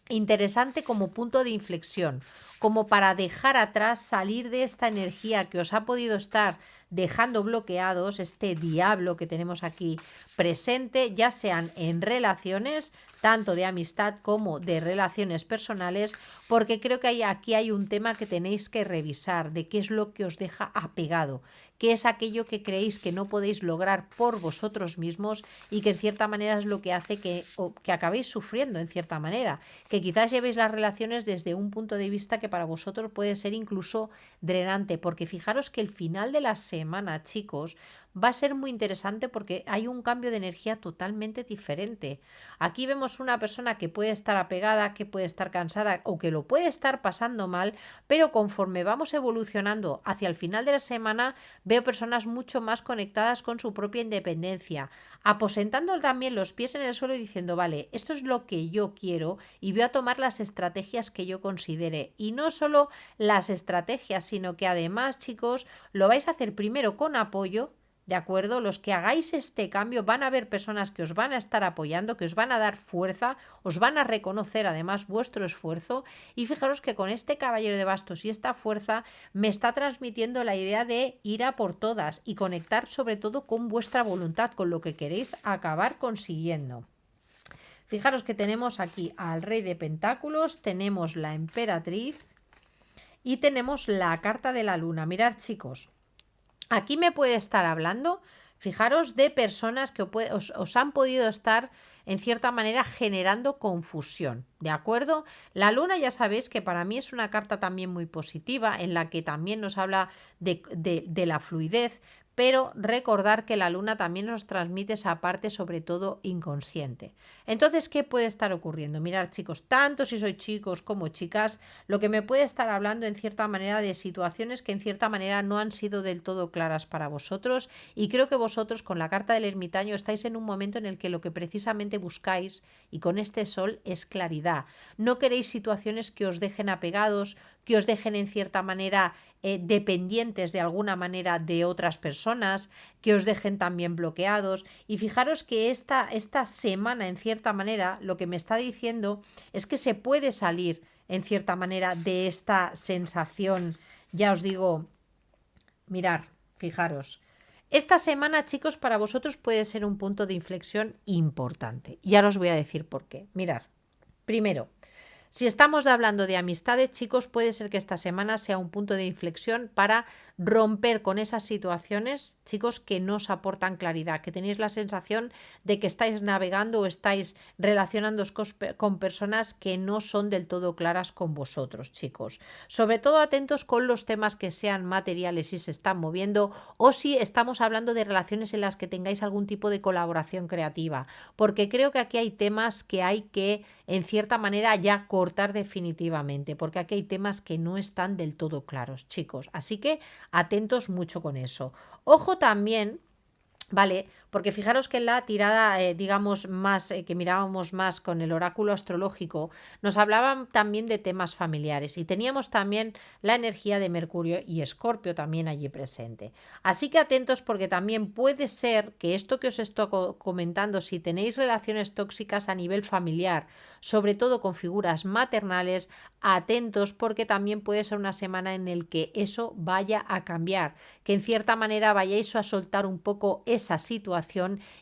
interesante como punto de inflexión, como para dejar atrás, salir de esta energía que os ha podido estar dejando bloqueados, este diablo que tenemos aquí presente, ya sean en relaciones, tanto de amistad como de relaciones personales, porque creo que aquí hay un tema que tenéis que revisar, de qué es lo que os deja apegado, qué es aquello que creéis que no podéis lograr por vosotros mismos y que en cierta manera es lo que hace que acabéis sufriendo en cierta manera, que quizás llevéis las relaciones desde un punto de vista que para vosotros puede ser incluso drenante, porque fijaros que el final de la semana, chicos, va a ser muy interesante porque hay un cambio de energía totalmente diferente. Aquí vemos una persona que puede estar apegada, que puede estar cansada o que lo puede estar pasando mal, pero conforme vamos evolucionando hacia el final de la semana, veo personas mucho más conectadas con su propia independencia, aposentando también los pies en el suelo y diciendo, vale, esto es lo que yo quiero y voy a tomar las estrategias que yo considere. Y no solo las estrategias, sino que además, chicos, lo vais a hacer primero con apoyo. ¿De acuerdo? Los que hagáis este cambio van a haber personas que os van a estar apoyando, que os van a dar fuerza, os van a reconocer además vuestro esfuerzo y fijaros que con este caballero de bastos y esta fuerza me está transmitiendo la idea de ir a por todas y conectar sobre todo con vuestra voluntad, con lo que queréis acabar consiguiendo. Fijaros que tenemos aquí al rey de pentáculos, tenemos la emperatriz y tenemos la carta de la luna. Mirad, chicos. Aquí me puede estar hablando Fijaros de personas que os han podido estar en cierta manera generando confusión, ¿de acuerdo? La luna ya sabéis que para mí es una carta también muy positiva en la que también nos habla de la fluidez, pero recordar que la luna también nos transmite esa parte sobre todo inconsciente. Entonces, ¿qué puede estar ocurriendo? Mirad, chicos, tanto si sois chicos como chicas, lo que me puede estar hablando en cierta manera de situaciones que en cierta manera no han sido del todo claras para vosotros, y creo que vosotros con la carta del ermitaño estáis en un momento en el que lo que precisamente buscáis y con este sol es claridad. No queréis situaciones que os dejen apegados, que os dejen en cierta manera dependientes de alguna manera de otras personas, que os dejen también bloqueados. Y fijaros que esta semana en cierta manera lo que me está diciendo es que se puede salir en cierta manera de esta sensación. Ya os digo, mirar, fijaros. Esta semana, chicos, para vosotros puede ser un punto de inflexión importante. Y ahora os voy a decir por qué. Mirar, primero, si estamos hablando de amistades, chicos, puede ser que esta semana sea un punto de inflexión para romper con esas situaciones, chicos, que no os aportan claridad, que tenéis la sensación de que estáis navegando o estáis relacionándoos con personas que no son del todo claras con vosotros, chicos. Sobre todo atentos con los temas que sean materiales y se están moviendo, o si estamos hablando de relaciones en las que tengáis algún tipo de colaboración creativa, porque creo que aquí hay temas que hay que, en cierta manera, ya cortar definitivamente, porque aquí hay temas que no están del todo claros, chicos. Así que atentos mucho con eso. Ojo también, ¿vale? Porque fijaros que en la tirada, digamos, más que mirábamos más con el oráculo astrológico, nos hablaban también de temas familiares y teníamos también la energía de Mercurio y Escorpio también allí presente. Así que atentos porque también puede ser que esto que os estoy comentando, si tenéis relaciones tóxicas a nivel familiar, sobre todo con figuras maternales, atentos porque también puede ser una semana en la que eso vaya a cambiar, que en cierta manera vayáis a soltar un poco esa situación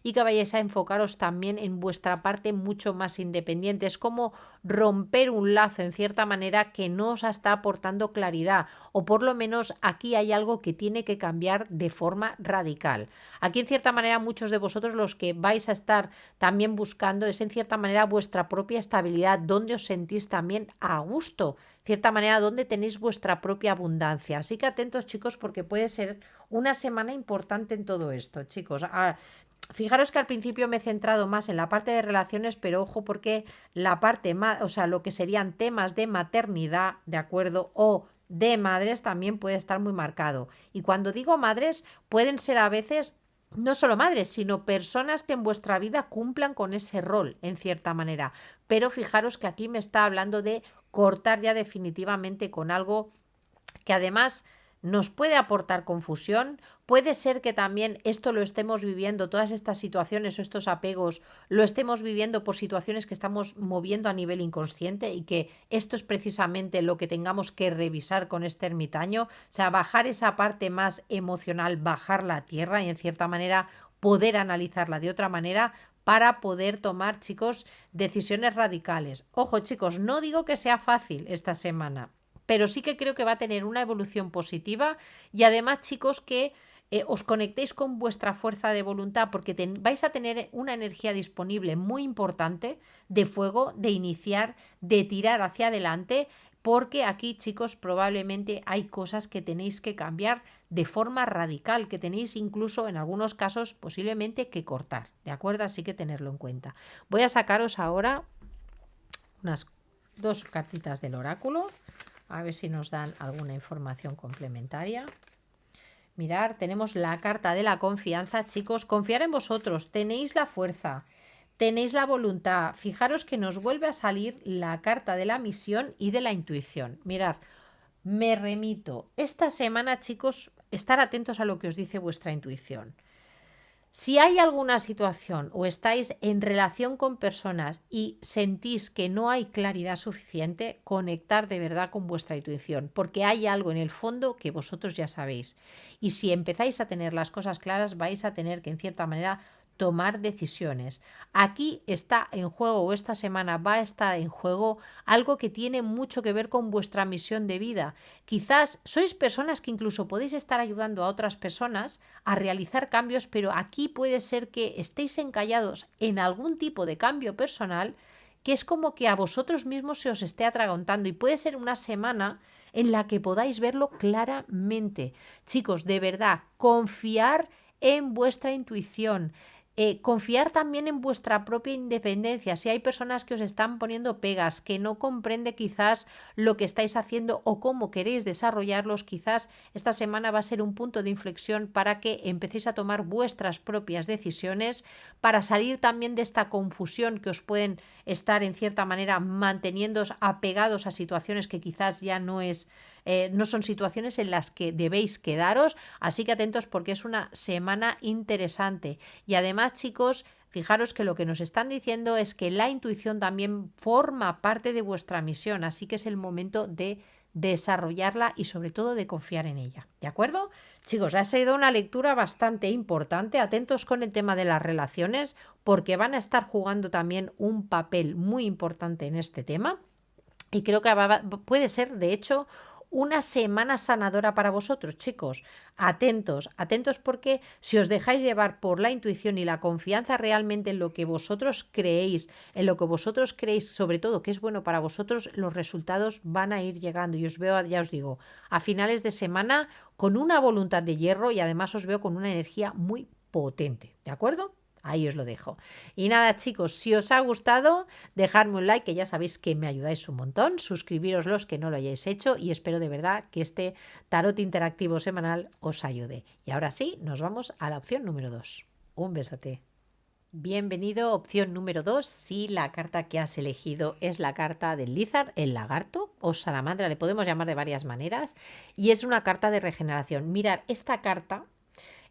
y que vayáis a enfocaros también en vuestra parte mucho más independiente. Es como romper un lazo en cierta manera que no os está aportando claridad, o por lo menos aquí hay algo que tiene que cambiar de forma radical. Aquí en cierta manera muchos de vosotros los que vais a estar también buscando es en cierta manera vuestra propia estabilidad, donde os sentís también a gusto, cierta manera donde tenéis vuestra propia abundancia. Así que atentos, chicos, porque puede ser una semana importante en todo esto, chicos. Fijaros que al principio me he centrado más en la parte de relaciones, pero ojo porque la parte más, o sea, lo que serían temas de maternidad, ¿de acuerdo? O de madres también puede estar muy marcado. Y cuando digo madres, pueden ser a veces no solo madres, sino personas que en vuestra vida cumplan con ese rol, en cierta manera. Pero fijaros que aquí me está hablando de cortar ya definitivamente con algo que además nos puede aportar confusión. Puede ser que también esto lo estemos viviendo, todas estas situaciones o estos apegos, lo estemos viviendo por situaciones que estamos moviendo a nivel inconsciente y que esto es precisamente lo que tengamos que revisar con este ermitaño. O sea, bajar esa parte más emocional, bajarla a tierra y en cierta manera poder analizarla de otra manera para poder tomar, chicos, decisiones radicales. Ojo, chicos, no digo que sea fácil esta semana, pero sí que creo que va a tener una evolución positiva y además, chicos, que os conectéis con vuestra fuerza de voluntad porque vais a tener una energía disponible muy importante de fuego, de iniciar, de tirar hacia adelante, porque aquí, chicos, probablemente hay cosas que tenéis que cambiar de forma radical, que tenéis incluso en algunos casos posiblemente que cortar, ¿de acuerdo? Así que tenerlo en cuenta. Voy a sacaros ahora unas dos cartitas del oráculo. A ver si nos dan alguna información complementaria. Mirar, tenemos la carta de la confianza, chicos. Confiar en vosotros. Tenéis la fuerza, tenéis la voluntad. Fijaros que nos vuelve a salir la carta de la misión y de la intuición. Mirar, me remito. Esta semana, chicos, estar atentos a lo que os dice vuestra intuición. Si hay alguna situación o estáis en relación con personas y sentís que no hay claridad suficiente, conectar de verdad con vuestra intuición, porque hay algo en el fondo que vosotros ya sabéis. Y si empezáis a tener las cosas claras, vais a tener que, en cierta manera, tomar decisiones. Aquí está en juego, o esta semana va a estar en juego, algo que tiene mucho que ver con vuestra misión de vida. Quizás sois personas que incluso podéis estar ayudando a otras personas a realizar cambios, pero aquí puede ser que estéis encallados en algún tipo de cambio personal que es como que a vosotros mismos se os esté atragantando, y puede ser una semana en la que podáis verlo claramente. Chicos, de verdad, confiar en vuestra intuición. Confiar también en vuestra propia independencia. Si hay personas que os están poniendo pegas, que no comprende quizás lo que estáis haciendo o cómo queréis desarrollarlos, quizás esta semana va a ser un punto de inflexión para que empecéis a tomar vuestras propias decisiones, para salir también de esta confusión que os pueden estar en cierta manera manteniéndoos apegados a situaciones que quizás ya no son situaciones en las que debéis quedaros. Así que atentos, porque es una semana interesante. Y además, chicos, fijaros que lo que nos están diciendo es que la intuición también forma parte de vuestra misión, así que es el momento de desarrollarla y sobre todo de confiar en ella. ¿De acuerdo? Chicos, ha sido una lectura bastante importante. Atentos con el tema de las relaciones, porque van a estar jugando también un papel muy importante en este tema. Y creo que puede ser, de hecho, una semana sanadora para vosotros, chicos. Atentos, atentos, porque si os dejáis llevar por la intuición y la confianza realmente en lo que vosotros creéis, sobre todo que es bueno para vosotros, los resultados van a ir llegando. Y os veo, ya os digo, a finales de semana con una voluntad de hierro, y además os veo con una energía muy potente, ¿de acuerdo? Ahí os lo dejo. Y nada, chicos, si os ha gustado, dejadme un like, que ya sabéis que me ayudáis un montón. Suscribiros los que no lo hayáis hecho, y espero de verdad que este tarot interactivo semanal os ayude. Y ahora sí, nos vamos a la opción número 2. Un besote. Bienvenido, opción número 2. Si la carta que has elegido es la carta del Lizard, el lagarto o salamandra, le podemos llamar de varias maneras, y es una carta de regeneración. Mirad, esta carta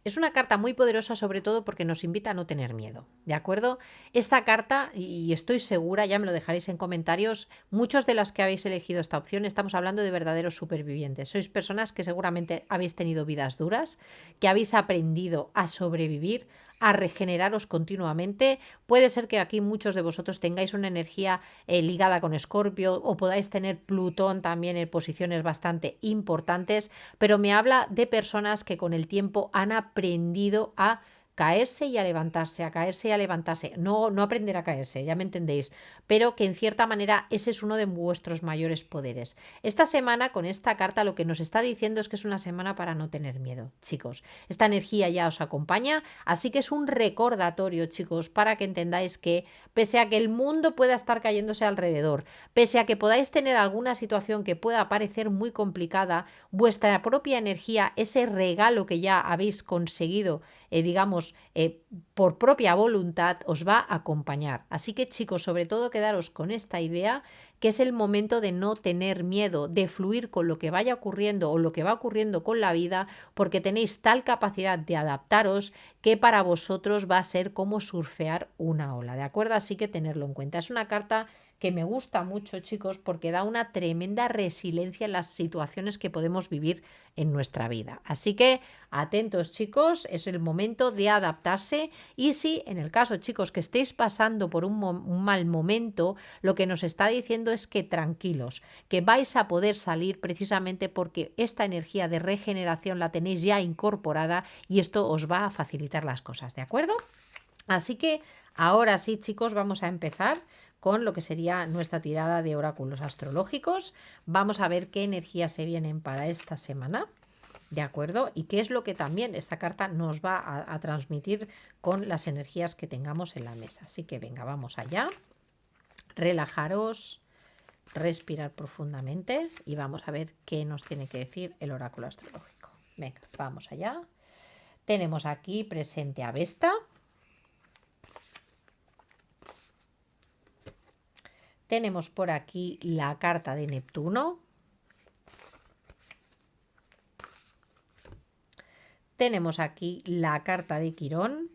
es una carta muy poderosa, sobre todo porque nos invita a no tener miedo, ¿de acuerdo? Esta carta, y estoy segura, ya me lo dejaréis en comentarios, muchos de las que habéis elegido esta opción, estamos hablando de verdaderos supervivientes. Sois personas que seguramente habéis tenido vidas duras, que habéis aprendido a sobrevivir, a regeneraros continuamente. Puede ser que aquí muchos de vosotros tengáis una energía ligada con Escorpio, o podáis tener Plutón también en posiciones bastante importantes, pero me habla de personas que con el tiempo han aprendido a caerse y a levantarse, a caerse y a levantarse. No aprender a caerse, ya me entendéis, pero que en cierta manera ese es uno de vuestros mayores poderes. Esta semana, con esta carta, lo que nos está diciendo es que es una semana para no tener miedo, chicos. Esta energía ya os acompaña, así que es un recordatorio, chicos, para que entendáis que pese a que el mundo pueda estar cayéndose alrededor, pese a que podáis tener alguna situación que pueda parecer muy complicada, vuestra propia energía, ese regalo que ya habéis conseguido, por propia voluntad, os va a acompañar. Así que, chicos, sobre todo quedaros con esta idea, que es el momento de no tener miedo, de fluir con lo que vaya ocurriendo o lo que va ocurriendo con la vida, porque tenéis tal capacidad de adaptaros que para vosotros va a ser como surfear una ola, ¿de acuerdo? Así que tenerlo en cuenta. Es una carta que me gusta mucho, chicos, porque da una tremenda resiliencia en las situaciones que podemos vivir en nuestra vida. Así que atentos, chicos, es el momento de adaptarse. Y si en el caso, chicos, que estéis pasando por un mal momento, lo que nos está diciendo es que tranquilos, que vais a poder salir, precisamente porque esta energía de regeneración la tenéis ya incorporada, y esto os va a facilitar las cosas, ¿de acuerdo? Así que ahora sí, chicos, vamos a empezar con lo que sería nuestra tirada de oráculos astrológicos. Vamos a ver qué energías se vienen para esta semana, ¿de acuerdo? Y qué es lo que también esta carta nos va a transmitir con las energías que tengamos en la mesa. Así que venga, vamos allá. Relajaros, respirar profundamente y vamos a ver qué nos tiene que decir el oráculo astrológico. Venga, vamos allá. Tenemos aquí presente a Vesta. Tenemos por aquí la carta de Neptuno. Tenemos aquí la carta de Quirón.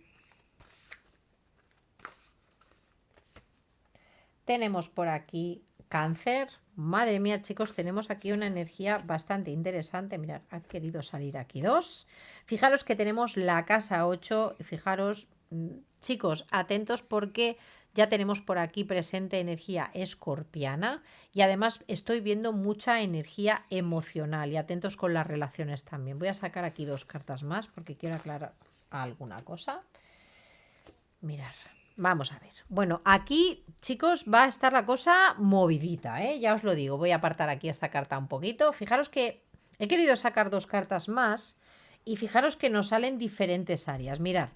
Tenemos por aquí Cáncer. Madre mía, chicos, tenemos aquí una energía bastante interesante. Mirad, ha querido salir aquí 2. Fijaros que tenemos la casa 8. Fijaros, chicos, atentos porque ya tenemos por aquí presente energía escorpiana y además estoy viendo mucha energía emocional y atentos con las relaciones también. Voy a sacar aquí 2 cartas más porque quiero aclarar alguna cosa. Mirar, vamos a ver. Bueno, aquí, chicos, va a estar la cosa movidita, ¿eh? Ya os lo digo. Voy a apartar aquí esta carta un poquito. Fijaros que he querido sacar 2 cartas más y fijaros que nos salen diferentes áreas. Mirad.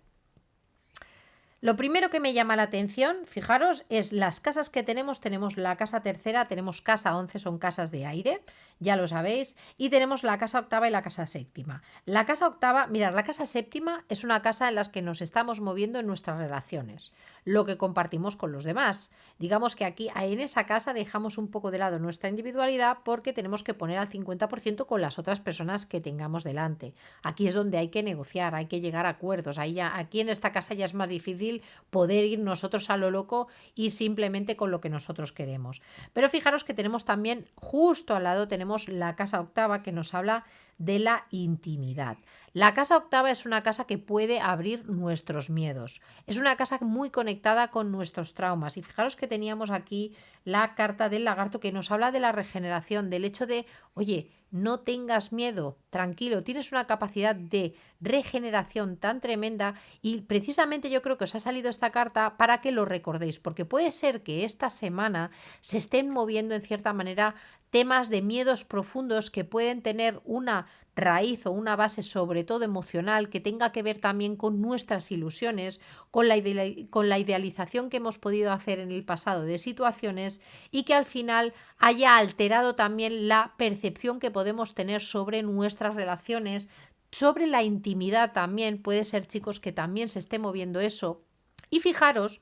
Lo primero que me llama la atención, fijaros, es las casas que tenemos. Tenemos la casa tercera, tenemos casa 11, son casas de aire, ya lo sabéis, y tenemos la casa octava y la casa séptima. La casa octava, mirad, la casa séptima es una casa en la que nos estamos moviendo en nuestras relaciones, lo que compartimos con los demás. Digamos que aquí, en esa casa, dejamos un poco de lado nuestra individualidad porque tenemos que poner al 50% con las otras personas que tengamos delante. Aquí es donde hay que negociar, hay que llegar a acuerdos. Aquí en esta casa ya es más difícil poder ir nosotros a lo loco y simplemente con lo que nosotros queremos. Pero fijaros que tenemos también, justo al lado tenemos la casa octava que nos habla de la intimidad. La casa octava es una casa que puede abrir nuestros miedos. Es una casa muy conectada con nuestros traumas. Y fijaros que teníamos aquí la carta del lagarto que nos habla de la regeneración, del hecho de, oye, no tengas miedo, tranquilo, tienes una capacidad de regeneración tan tremenda y precisamente yo creo que os ha salido esta carta para que lo recordéis, porque puede ser que esta semana se estén moviendo en cierta manera temas de miedos profundos que pueden tener una raíz o una base sobre todo emocional que tenga que ver también con nuestras ilusiones, con la idealización que hemos podido hacer en el pasado de situaciones y que al final haya alterado también la percepción que podemos tener sobre nuestras relaciones, sobre la intimidad también. Puede ser, chicos, que también se esté moviendo eso. Y fijaros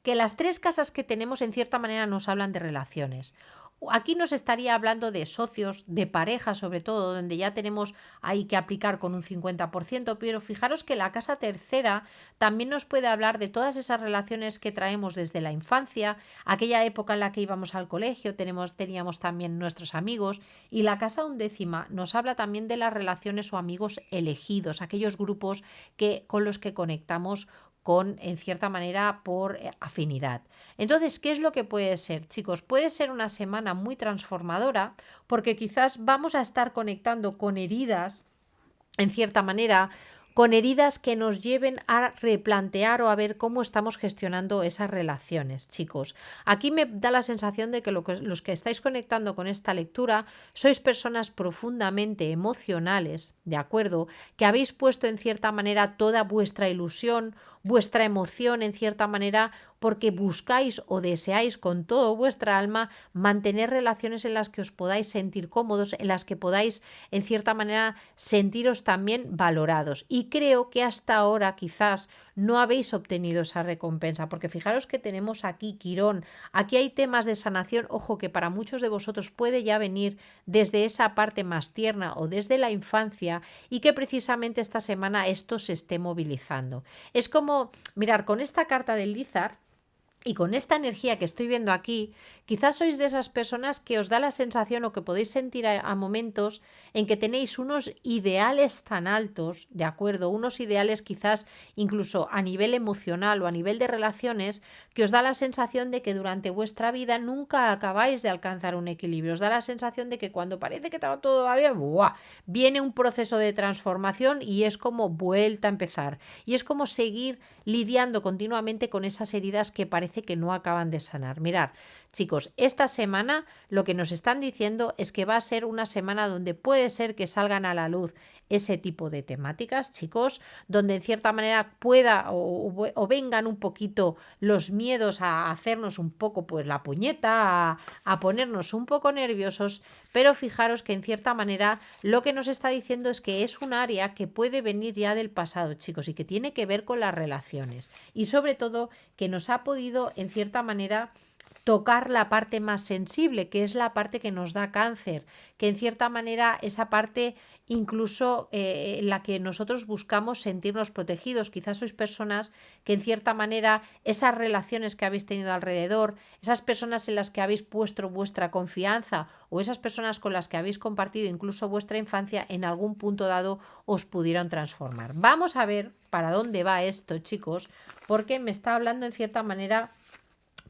que las 3 casas que tenemos en cierta manera nos hablan de relaciones. Aquí nos estaría hablando de socios, de pareja sobre todo, donde ya tenemos ahí que aplicar con un 50%, pero fijaros que la casa tercera también nos puede hablar de todas esas relaciones que traemos desde la infancia, aquella época en la que íbamos al colegio, teníamos también nuestros amigos, y la casa undécima nos habla también de las relaciones o amigos elegidos, aquellos grupos con los que conectamos en cierta manera, por afinidad. Entonces, ¿qué es lo que puede ser, chicos? Puede ser una semana muy transformadora porque quizás vamos a estar conectando con heridas, en cierta manera, con heridas que nos lleven a replantear o a ver cómo estamos gestionando esas relaciones, chicos. Aquí me da la sensación de que los que estáis conectando con esta lectura sois personas profundamente emocionales, ¿de acuerdo? Que habéis puesto en cierta manera toda vuestra ilusión, vuestra emoción en cierta manera porque buscáis o deseáis con todo vuestra alma mantener relaciones en las que os podáis sentir cómodos, en las que podáis en cierta manera sentiros también valorados. Y creo que hasta ahora quizás no habéis obtenido esa recompensa, porque fijaros que tenemos aquí Quirón, aquí hay temas de sanación, ojo, que para muchos de vosotros puede ya venir desde esa parte más tierna o desde la infancia y que precisamente esta semana esto se esté movilizando. Es como, mirar, con esta carta del Lizard y con esta energía que estoy viendo aquí, quizás sois de esas personas que os da la sensación o que podéis sentir a momentos en que tenéis unos ideales tan altos, ¿de acuerdo? Unos ideales quizás incluso a nivel emocional o a nivel de relaciones, que os da la sensación de que durante vuestra vida nunca acabáis de alcanzar un equilibrio. Os da la sensación de que cuando parece que está todo bien, ¡buah!, viene un proceso de transformación y es como vuelta a empezar. Y es como seguir lidiando continuamente con esas heridas que parece que no acaban de sanar. Mirad, chicos, esta semana lo que nos están diciendo es que va a ser una semana donde puede ser que salgan a la luz ese tipo de temáticas, chicos, donde en cierta manera pueda o vengan un poquito los miedos a hacernos un poco pues la puñeta, a ponernos un poco nerviosos, pero fijaros que en cierta manera lo que nos está diciendo es que es un área que puede venir ya del pasado, chicos, y que tiene que ver con las relaciones y sobre todo que nos ha podido en cierta manera tocar la parte más sensible, que es la parte que nos da cáncer, que en cierta manera esa parte incluso en la que nosotros buscamos sentirnos protegidos. Quizás sois personas que en cierta manera esas relaciones que habéis tenido alrededor, esas personas en las que habéis puesto vuestra confianza o esas personas con las que habéis compartido incluso vuestra infancia, en algún punto dado os pudieron transformar. Vamos a ver para dónde va esto, chicos, porque me está hablando en cierta manera.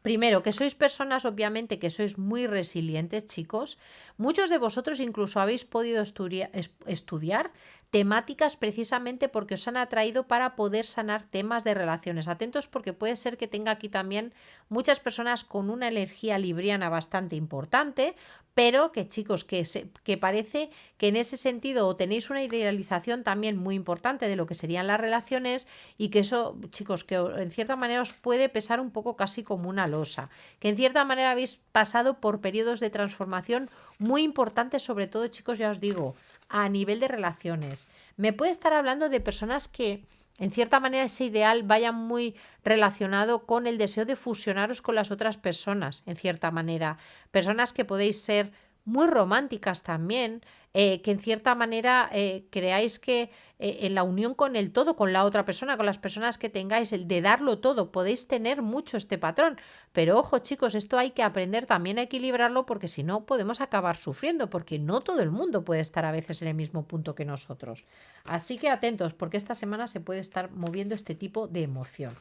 Primero, que sois personas, obviamente, que sois muy resilientes, chicos. Muchos de vosotros incluso habéis podido estudiar temáticas precisamente porque os han atraído para poder sanar temas de relaciones. Atentos porque puede ser que tenga aquí también muchas personas con una energía libriana bastante importante, pero que chicos, que parece que en ese sentido tenéis una idealización también muy importante de lo que serían las relaciones y que eso, chicos, que en cierta manera os puede pesar un poco casi como una losa, que en cierta manera habéis pasado por periodos de transformación muy importantes, sobre todo, chicos, ya os digo, a nivel de relaciones. Me puede estar hablando de personas que en cierta manera ese ideal vaya muy relacionado con el deseo de fusionaros con las otras personas, en cierta manera. Personas que podéis ser muy románticas también, que en cierta manera creáis que en la unión con el todo, con la otra persona, con las personas que tengáis, el de darlo todo, podéis tener mucho este patrón. Pero ojo, chicos, esto hay que aprender también a equilibrarlo porque si no podemos acabar sufriendo, porque no todo el mundo puede estar a veces en el mismo punto que nosotros. Así que atentos, porque esta semana se puede estar moviendo este tipo de emoción.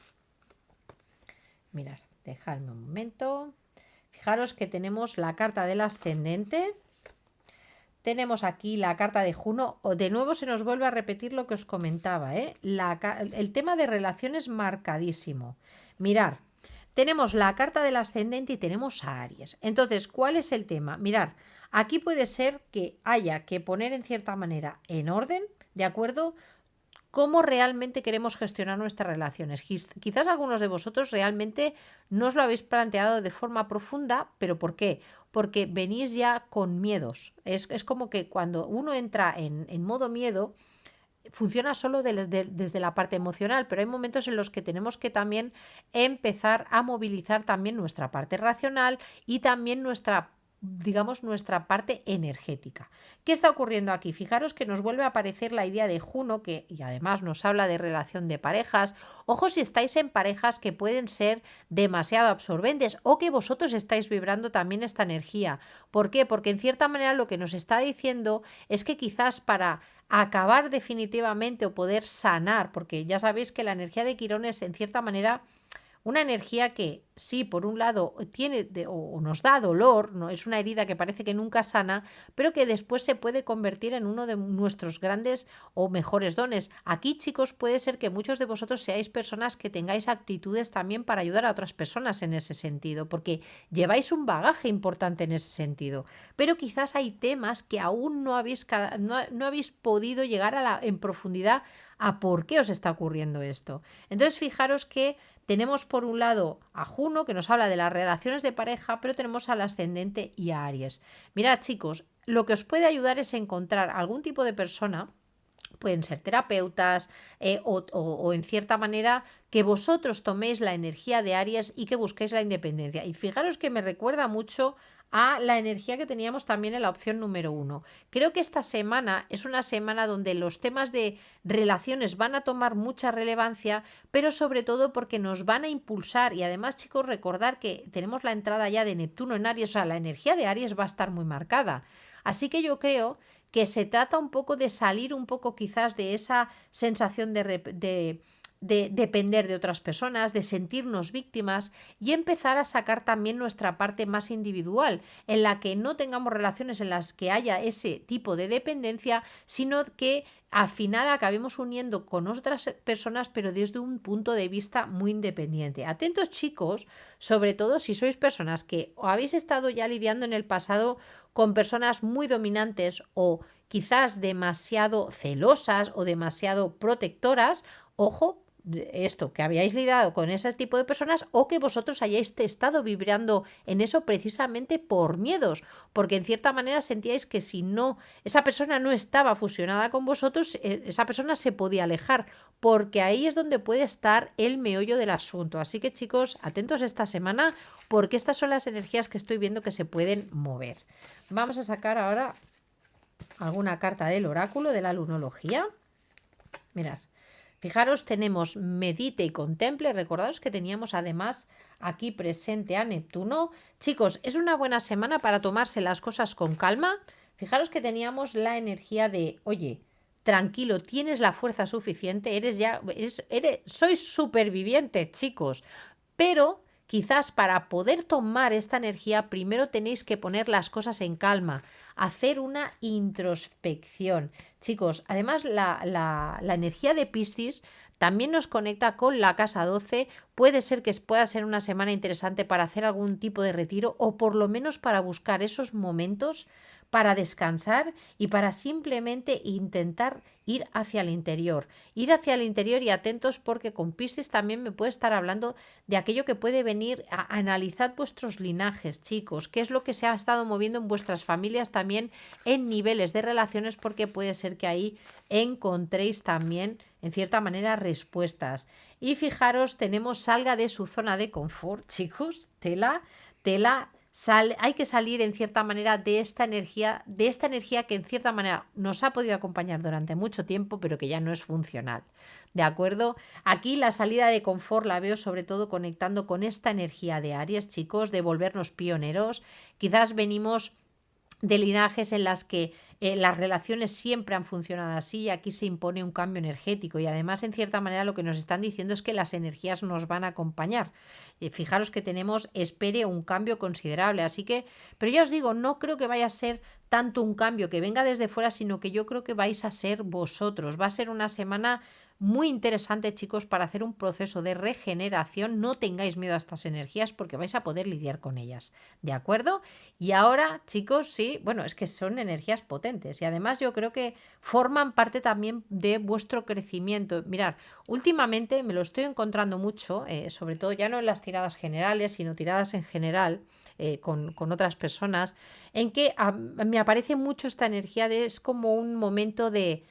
Mirad, dejadme un momento. Fijaros que tenemos la carta del ascendente. Tenemos aquí la carta de Juno. De nuevo se nos vuelve a repetir lo que os comentaba, ¿eh? El tema de relaciones marcadísimo. Mirad, tenemos la carta del ascendente y tenemos a Aries. Entonces, ¿cuál es el tema? Mirad, aquí puede ser que haya que poner en cierta manera en orden, ¿de acuerdo?, cómo realmente queremos gestionar nuestras relaciones. Quizás algunos de vosotros realmente no os lo habéis planteado de forma profunda, pero ¿por qué? Porque venís ya con miedos. Es como que cuando uno entra en modo miedo, funciona solo desde la parte emocional, pero hay momentos en los que tenemos que también empezar a movilizar también nuestra parte racional y también nuestra parte energética. ¿Qué está ocurriendo aquí? Fijaros que nos vuelve a aparecer la idea de Juno, y además nos habla de relación de parejas. Ojo si estáis en parejas que pueden ser demasiado absorbentes o que vosotros estáis vibrando también esta energía. ¿Por qué? Porque en cierta manera lo que nos está diciendo es que quizás para acabar definitivamente o poder sanar, porque ya sabéis que la energía de Quirón es en cierta manera una energía que sí, por un lado, o nos da dolor, ¿no? Es una herida que parece que nunca sana, pero que después se puede convertir en uno de nuestros grandes o mejores dones. Aquí, chicos, puede ser que muchos de vosotros seáis personas que tengáis actitudes también para ayudar a otras personas en ese sentido, porque lleváis un bagaje importante en ese sentido. Pero quizás hay temas que aún no habéis podido llegar en profundidad a por qué os está ocurriendo esto. Entonces, fijaros que tenemos por un lado a Juno, que nos habla de las relaciones de pareja, pero tenemos al ascendente y a Aries. Mirad, chicos, lo que os puede ayudar es encontrar algún tipo de persona, pueden ser terapeutas o en cierta manera que vosotros toméis la energía de Aries y que busquéis la independencia. Y fijaros que me recuerda mucho a la energía que teníamos también en la opción número 1. Creo que esta semana es una semana donde los temas de relaciones van a tomar mucha relevancia, pero sobre todo porque nos van a impulsar. Y además, chicos, recordar que tenemos la entrada ya de Neptuno en Aries, o sea, la energía de Aries va a estar muy marcada. Así que yo creo que se trata un poco de salir un poco quizás de esa sensación de depender de otras personas, de sentirnos víctimas y empezar a sacar también nuestra parte más individual, en la que no tengamos relaciones en las que haya ese tipo de dependencia, sino que al final acabemos uniendo con otras personas, pero desde un punto de vista muy independiente. Atentos, chicos, sobre todo si sois personas que o habéis estado ya lidiando en el pasado con personas muy dominantes o quizás demasiado celosas o demasiado protectoras. Ojo, esto, que habíais lidiado con ese tipo de personas o que vosotros hayáis estado vibrando en eso precisamente por miedos, porque en cierta manera sentíais que si no, esa persona no estaba fusionada con vosotros, esa persona se podía alejar, porque ahí es donde puede estar el meollo del asunto. Así que chicos, atentos esta semana, porque estas son las energías que estoy viendo que se pueden mover. Vamos a sacar ahora alguna carta del oráculo de la lunología. Mirad. Fijaros, tenemos medite y contemple. Recordaros que teníamos además aquí presente a Neptuno. Chicos, es una buena semana para tomarse las cosas con calma. Fijaros que teníamos la energía de, oye, tranquilo, tienes la fuerza suficiente, sois supervivientes, chicos. Pero quizás para poder tomar esta energía, primero tenéis que poner las cosas en calma, hacer una introspección. Chicos, además la energía de Piscis también nos conecta con la casa 12. Puede ser que pueda ser una semana interesante para hacer algún tipo de retiro o por lo menos para buscar esos momentos para descansar y para simplemente intentar ir hacia el interior. Ir hacia el interior y atentos porque con Piscis también me puede estar hablando de aquello que puede venir a analizar vuestros linajes, chicos, qué es lo que se ha estado moviendo en vuestras familias también en niveles de relaciones, porque puede ser que ahí encontréis también, en cierta manera, respuestas. Y fijaros, tenemos salga de su zona de confort, chicos, tela, hay que salir en cierta manera de esta energía que en cierta manera nos ha podido acompañar durante mucho tiempo, pero que ya no es funcional. ¿De acuerdo? Aquí la salida de confort la veo sobre todo conectando con esta energía de Aries, chicos, de volvernos pioneros. Quizás venimos de linajes en las que las relaciones siempre han funcionado así y aquí se impone un cambio energético y además en cierta manera lo que nos están diciendo es que las energías nos van a acompañar. Fijaros que espere un cambio considerable, así que, pero ya os digo, no creo que vaya a ser tanto un cambio que venga desde fuera, sino que yo creo que vais a ser vosotros. Va a ser una semana muy interesante, chicos, para hacer un proceso de regeneración. No tengáis miedo a estas energías porque vais a poder lidiar con ellas, ¿de acuerdo? Y ahora, chicos, sí, bueno, es que son energías potentes y además yo creo que forman parte también de vuestro crecimiento. Mirad, últimamente me lo estoy encontrando mucho, sobre todo ya no en las tiradas generales, sino tiradas en general con otras personas, en que me aparece mucho esta energía es como un momento de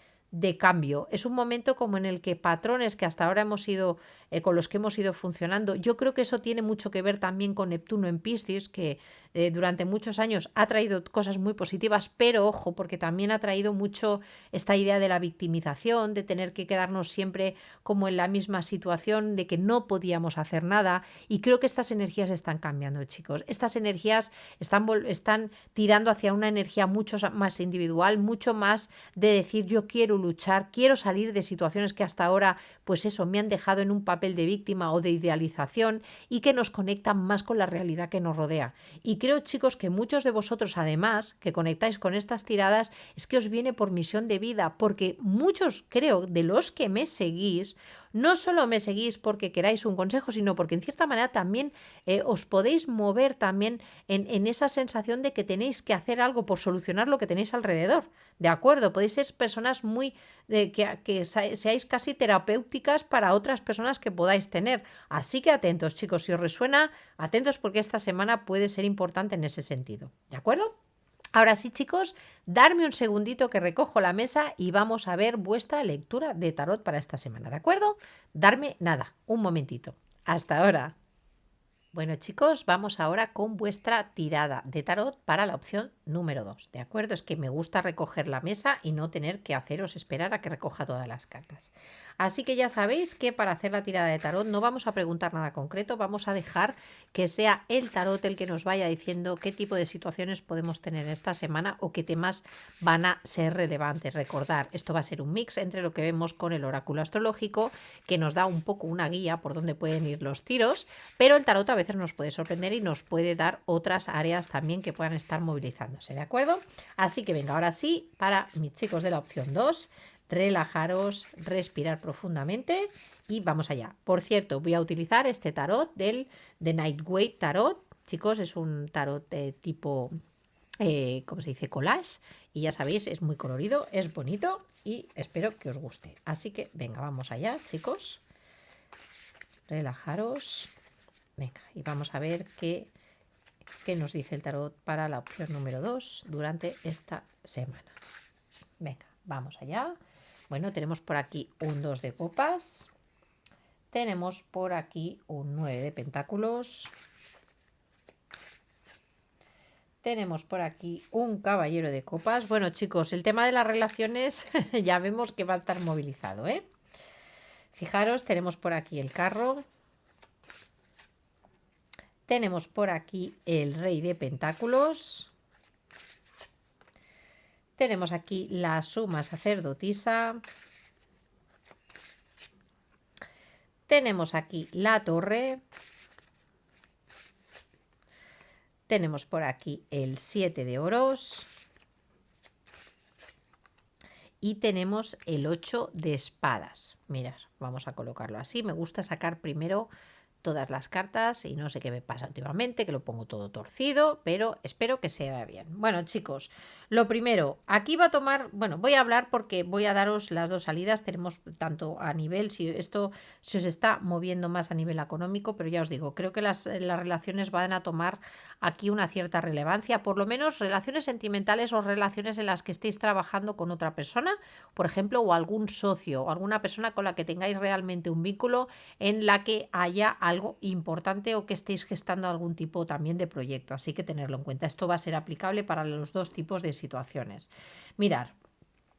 cambio. Es un momento como en el que patrones que hasta ahora hemos ido, con los que hemos ido funcionando, yo creo que eso tiene mucho que ver también con Neptuno en Piscis, que durante muchos años ha traído cosas muy positivas, pero ojo, porque también ha traído mucho esta idea de la victimización, de tener que quedarnos siempre como en la misma situación, de que no podíamos hacer nada, y creo que estas energías están cambiando, chicos. Estas energías están tirando hacia una energía mucho más individual, mucho más de decir yo quiero luchar, quiero salir de situaciones que hasta ahora, pues eso, me han dejado en un papel de víctima o de idealización y que nos conectan más con la realidad que nos rodea. Y creo, chicos, que muchos de vosotros, además, que conectáis con estas tiradas, es que os viene por misión de vida, porque muchos, creo, de los que me seguís, no solo me seguís porque queráis un consejo, sino porque en cierta manera también os podéis mover también en esa sensación de que tenéis que hacer algo por solucionar lo que tenéis alrededor. ¿De acuerdo? Podéis ser personas muy que seáis casi terapéuticas para otras personas que podáis tener. Así que atentos, chicos, si os resuena, atentos porque esta semana puede ser importante en ese sentido. ¿De acuerdo? Ahora sí, chicos, darme un segundito que recojo la mesa y vamos a ver vuestra lectura de tarot para esta semana, ¿de acuerdo? Darme nada, un momentito. Hasta ahora. Bueno, chicos, vamos ahora con vuestra tirada de tarot para la opción número 2, ¿de acuerdo? Es que me gusta recoger la mesa y no tener que haceros esperar a que recoja todas las cartas. Así que ya sabéis que para hacer la tirada de tarot no vamos a preguntar nada concreto, vamos a dejar que sea el tarot el que nos vaya diciendo qué tipo de situaciones podemos tener esta semana o qué temas van a ser relevantes. Recordar, esto va a ser un mix entre lo que vemos con el oráculo astrológico, que nos da un poco una guía por dónde pueden ir los tiros, pero el tarot a veces nos puede sorprender y nos puede dar otras áreas también que puedan estar movilizándose, ¿de acuerdo? Así que venga, ahora sí, para mis chicos de la opción 2, relajaros, respirar profundamente y vamos allá. Por cierto, voy a utilizar este tarot del The Nightwave Tarot. Chicos, es un tarot de tipo, ¿cómo se dice? Collage. Y ya sabéis, es muy colorido, es bonito y espero que os guste. Así que venga, vamos allá, chicos. Relajaros. Venga, y vamos a ver qué nos dice el tarot para la opción número 2 durante esta semana. Venga, vamos allá. Bueno, tenemos por aquí un 2 de copas. Tenemos por aquí un 9 de pentáculos. Tenemos por aquí un caballero de copas. Bueno, chicos, el tema de las relaciones ya vemos que va a estar movilizado, ¿eh? Fijaros, tenemos por aquí el carro. Tenemos por aquí el rey de pentáculos. Tenemos aquí la suma sacerdotisa. Tenemos aquí la torre. Tenemos por aquí el 7 de oros. Y tenemos el 8 de espadas. Mirad, vamos a colocarlo así. Me gusta sacar primero todas las cartas y no sé qué me pasa últimamente, que lo pongo todo torcido, pero espero que se vea bien. Bueno, chicos, lo primero, aquí va a tomar, bueno, voy a hablar porque voy a daros las dos salidas. Tenemos tanto a nivel, si esto se os está moviendo más a nivel económico, pero ya os digo, creo que las relaciones van a tomar aquí una cierta relevancia, por lo menos relaciones sentimentales o relaciones en las que estéis trabajando con otra persona, por ejemplo, o algún socio o alguna persona con la que tengáis realmente un vínculo, en la que haya algo importante o que estéis gestando algún tipo también de proyecto. Así que tenerlo en cuenta. Esto va a ser aplicable para los dos tipos de situaciones. Mirar,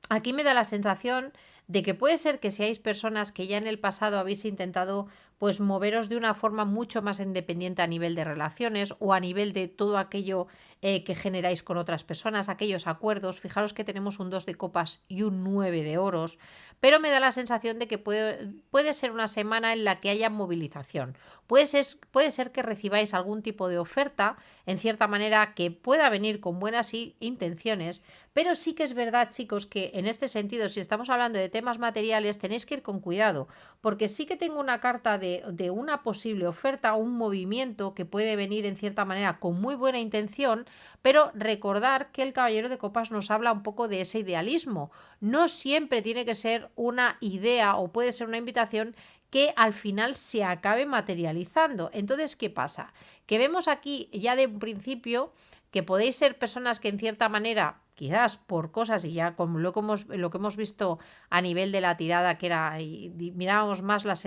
aquí me da la sensación de que puede ser que seáis personas que ya en el pasado habéis intentado pues moveros de una forma mucho más independiente a nivel de relaciones o a nivel de todo aquello que generáis con otras personas, aquellos acuerdos. Fijaros que tenemos un 2 de copas y un 9 de oros, pero me da la sensación de que puede ser una semana en la que haya movilización. Puede ser que recibáis algún tipo de oferta, en cierta manera, que pueda venir con buenas intenciones, pero sí que es verdad, chicos, que en este sentido, si estamos hablando de temas materiales, tenéis que ir con cuidado, porque sí que tengo una carta de una posible oferta, un movimiento que puede venir en cierta manera con muy buena intención, pero recordar que el caballero de copas nos habla un poco de ese idealismo. No siempre tiene que ser una idea o puede ser una invitación que al final se acabe materializando. Entonces, ¿qué pasa? Que vemos aquí ya de un principio que podéis ser personas que en cierta manera, quizás por cosas, y ya como lo que hemos visto a nivel de la tirada, que era, y mirábamos más las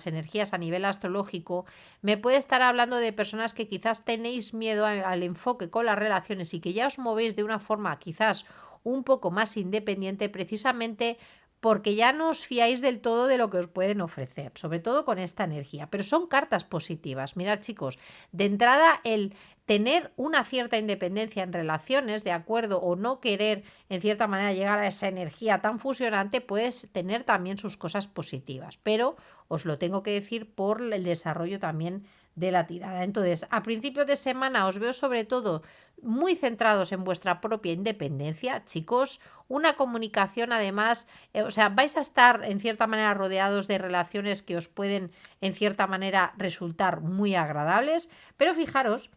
energías a nivel astrológico, me puede estar hablando de personas que quizás tenéis miedo al enfoque con las relaciones y que ya os movéis de una forma quizás un poco más independiente, precisamente porque ya no os fiáis del todo de lo que os pueden ofrecer, sobre todo con esta energía. Pero son cartas positivas. Mirad, chicos, de entrada el tener una cierta independencia en relaciones, de acuerdo, o no querer en cierta manera llegar a esa energía tan fusionante, puede tener también sus cosas positivas, pero os lo tengo que decir por el desarrollo también de la tirada. Entonces, a principio de semana os veo sobre todo muy centrados en vuestra propia independencia, chicos, una comunicación además, o sea, vais a estar en cierta manera rodeados de relaciones que os pueden en cierta manera resultar muy agradables, pero fijaros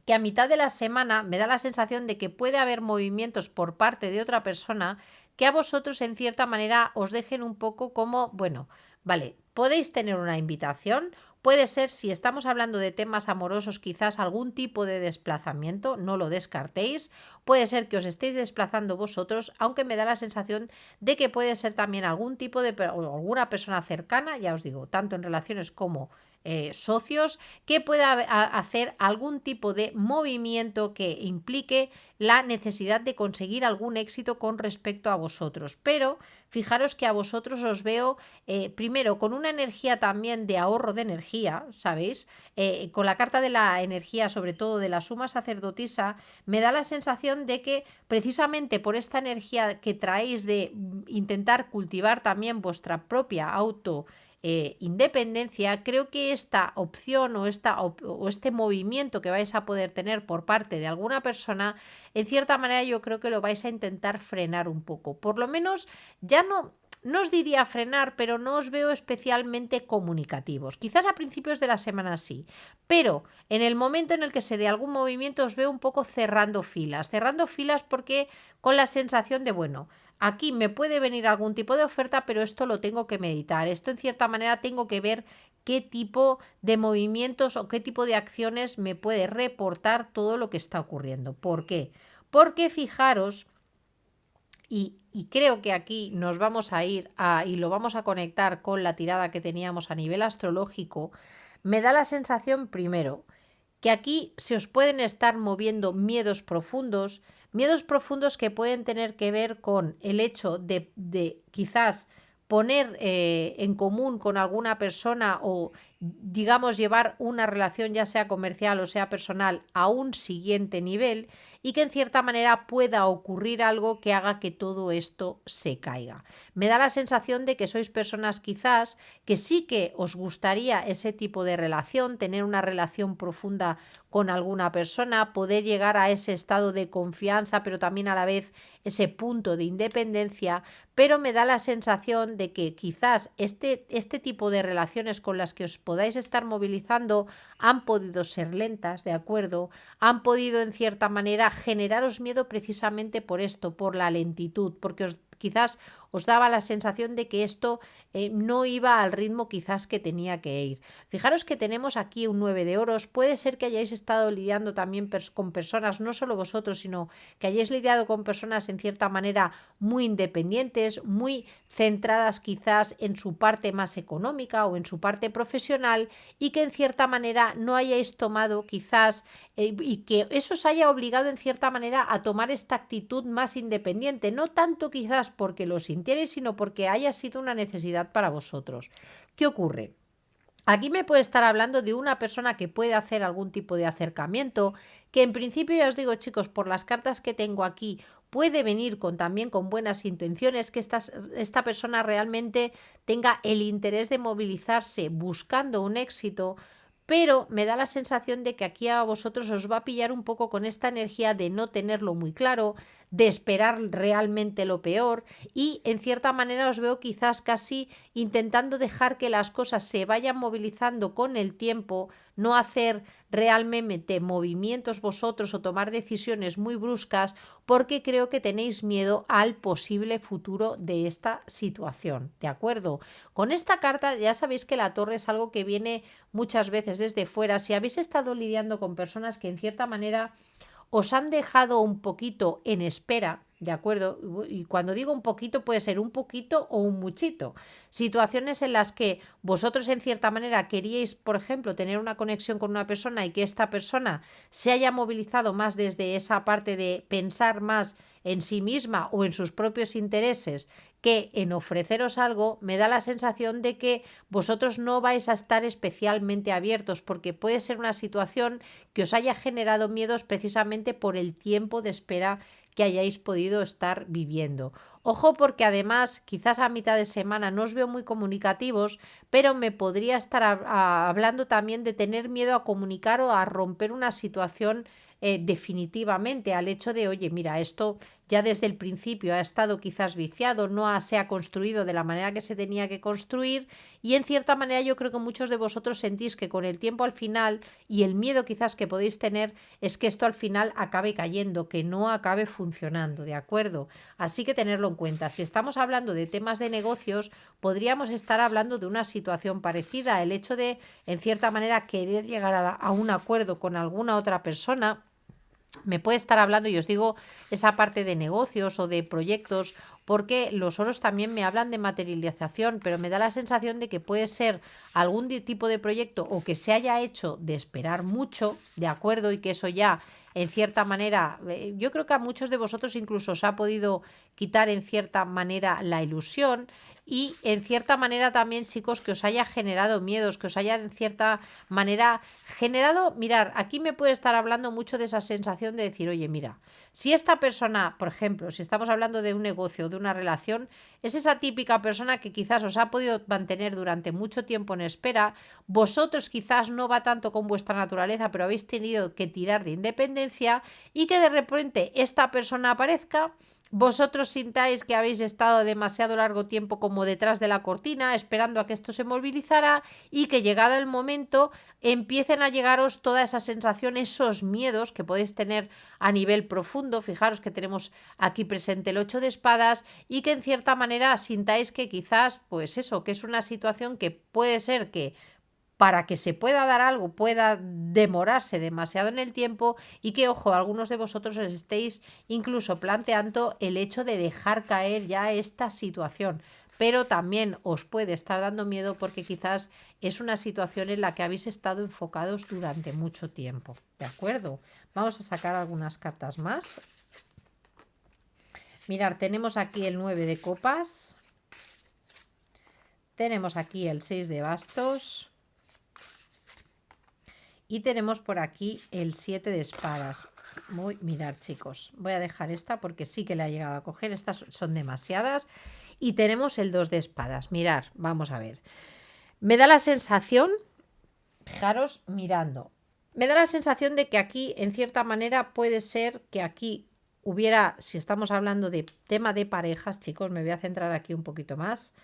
que a mitad de la semana me da la sensación de que puede haber movimientos por parte de otra persona que a vosotros en cierta manera os dejen un poco como, bueno, vale, podéis tener una invitación, puede ser, si estamos hablando de temas amorosos, quizás algún tipo de desplazamiento, no lo descartéis, puede ser que os estéis desplazando vosotros, aunque me da la sensación de que puede ser también algún tipo de, o alguna persona cercana, ya os digo, tanto en relaciones como socios, que pueda hacer algún tipo de movimiento que implique la necesidad de conseguir algún éxito con respecto a vosotros. Pero fijaros que a vosotros os veo primero con una energía también de ahorro de energía, ¿sabéis? Con la carta de la energía, sobre todo de la suma sacerdotisa, me da la sensación de que precisamente por esta energía que traéis de intentar cultivar también vuestra propia independencia, creo que esta opción o este movimiento que vais a poder tener por parte de alguna persona, en cierta manera yo creo que lo vais a intentar frenar un poco. Por lo menos ya no os diría frenar, pero no os veo especialmente comunicativos. Quizás a principios de la semana sí, pero en el momento en el que se dé algún movimiento os veo un poco cerrando filas porque con la sensación de, bueno, aquí me puede venir algún tipo de oferta, pero esto lo tengo que meditar. Esto en cierta manera tengo que ver qué tipo de movimientos o qué tipo de acciones me puede reportar todo lo que está ocurriendo. ¿Por qué? Porque fijaros, y creo que aquí nos vamos a ir y lo vamos a conectar con la tirada que teníamos a nivel astrológico, me da la sensación primero que aquí se os pueden estar moviendo miedos profundos que pueden tener que ver con el hecho de quizás poner en común con alguna persona o digamos llevar una relación ya sea comercial o sea personal a un siguiente nivel y que en cierta manera pueda ocurrir algo que haga que todo esto se caiga. Me da la sensación de que sois personas quizás que sí que os gustaría ese tipo de relación, tener una relación profunda con alguna persona, poder llegar a ese estado de confianza, pero también a la vez ese punto de independencia, pero me da la sensación de que quizás este tipo de relaciones con las que os podáis estar movilizando han podido ser lentas, ¿de acuerdo? Han podido en cierta manera generaros miedo precisamente por esto, por la lentitud, porque quizás os daba la sensación de que esto no iba al ritmo quizás que tenía que ir. Fijaros que tenemos aquí un 9 de oros, puede ser que hayáis estado lidiando también con personas, no solo vosotros, sino que hayáis lidiado con personas en cierta manera muy independientes, muy centradas quizás en su parte más económica o en su parte profesional y que en cierta manera no hayáis tomado quizás y que eso os haya obligado en cierta manera a tomar esta actitud más independiente, no tanto quizás porque lo sintierais, sino porque haya sido una necesidad para vosotros. ¿Qué ocurre? Aquí me puede estar hablando de una persona que puede hacer algún tipo de acercamiento, que en principio ya os digo chicos, por las cartas que tengo aquí, puede venir también con buenas intenciones, que esta persona realmente tenga el interés de movilizarse buscando un éxito, pero me da la sensación de que aquí a vosotros os va a pillar un poco con esta energía de no tenerlo muy claro, de esperar realmente lo peor y en cierta manera os veo quizás casi intentando dejar que las cosas se vayan movilizando con el tiempo, no hacer realmente movimientos vosotros o tomar decisiones muy bruscas porque creo que tenéis miedo al posible futuro de esta situación, ¿de acuerdo? Con esta carta ya sabéis que la torre es algo que viene muchas veces desde fuera. Si habéis estado lidiando con personas que en cierta manera os han dejado un poquito en espera, ¿de acuerdo? Y cuando digo un poquito puede ser un poquito o un muchito. Situaciones en las que vosotros en cierta manera queríais, por ejemplo, tener una conexión con una persona y que esta persona se haya movilizado más desde esa parte de pensar más en sí misma o en sus propios intereses que en ofreceros algo, me da la sensación de que vosotros no vais a estar especialmente abiertos porque puede ser una situación que os haya generado miedos precisamente por el tiempo de espera que hayáis podido estar viviendo. Ojo porque además quizás a mitad de semana no os veo muy comunicativos, pero me podría estar hablando también de tener miedo a comunicar o a romper una situación definitivamente al hecho de, oye, mira, esto ya desde el principio ha estado quizás viciado, no se ha construido de la manera que se tenía que construir y en cierta manera yo creo que muchos de vosotros sentís que con el tiempo al final y el miedo quizás que podéis tener es que esto al final acabe cayendo, que no acabe funcionando, ¿de acuerdo? Así que tenerlo en cuenta. Si estamos hablando de temas de negocios, podríamos estar hablando de una situación parecida, el hecho de en cierta manera querer llegar a un acuerdo con alguna otra persona. Me puede estar hablando, y os digo, esa parte de negocios o de proyectos, porque los oros también me hablan de materialización, pero me da la sensación de que puede ser algún tipo de proyecto o que se haya hecho de esperar mucho, ¿de acuerdo? Y que eso ya, en cierta manera, yo creo que a muchos de vosotros incluso os ha podido quitar en cierta manera la ilusión y en cierta manera también, chicos, que os haya generado miedos, que os haya en cierta manera generado, mirar, aquí me puede estar hablando mucho de esa sensación de decir, oye, mira, si esta persona, por ejemplo, si estamos hablando de un negocio, de una relación, es esa típica persona que quizás os ha podido mantener durante mucho tiempo en espera, vosotros quizás no va tanto con vuestra naturaleza, pero habéis tenido que tirar de independencia y que de repente esta persona aparezca vosotros sintáis que habéis estado demasiado largo tiempo como detrás de la cortina, esperando a que esto se movilizara y que llegado el momento empiecen a llegaros toda esa sensación, esos miedos que podéis tener a nivel profundo. Fijaros que tenemos aquí presente el 8 de espadas y que en cierta manera sintáis que quizás, pues eso, que es una situación que puede ser que para que se pueda dar algo pueda demorarse demasiado en el tiempo y que, ojo, algunos de vosotros os estéis incluso planteando el hecho de dejar caer ya esta situación. Pero también os puede estar dando miedo porque quizás es una situación en la que habéis estado enfocados durante mucho tiempo. ¿De acuerdo? Vamos a sacar algunas cartas más. Mirad, tenemos aquí el 9 de copas. Tenemos aquí el 6 de bastos. Y tenemos por aquí el 7 de espadas. Mirad, chicos, voy a dejar esta porque sí que la he llegado a coger. Estas son demasiadas. Y tenemos el 2 de espadas. Mirad, vamos a ver. Me da la sensación, fijaros mirando, me da la sensación de que aquí, en cierta manera, puede ser que aquí hubiera, si estamos hablando de tema de parejas, chicos, me voy a centrar aquí un poquito más.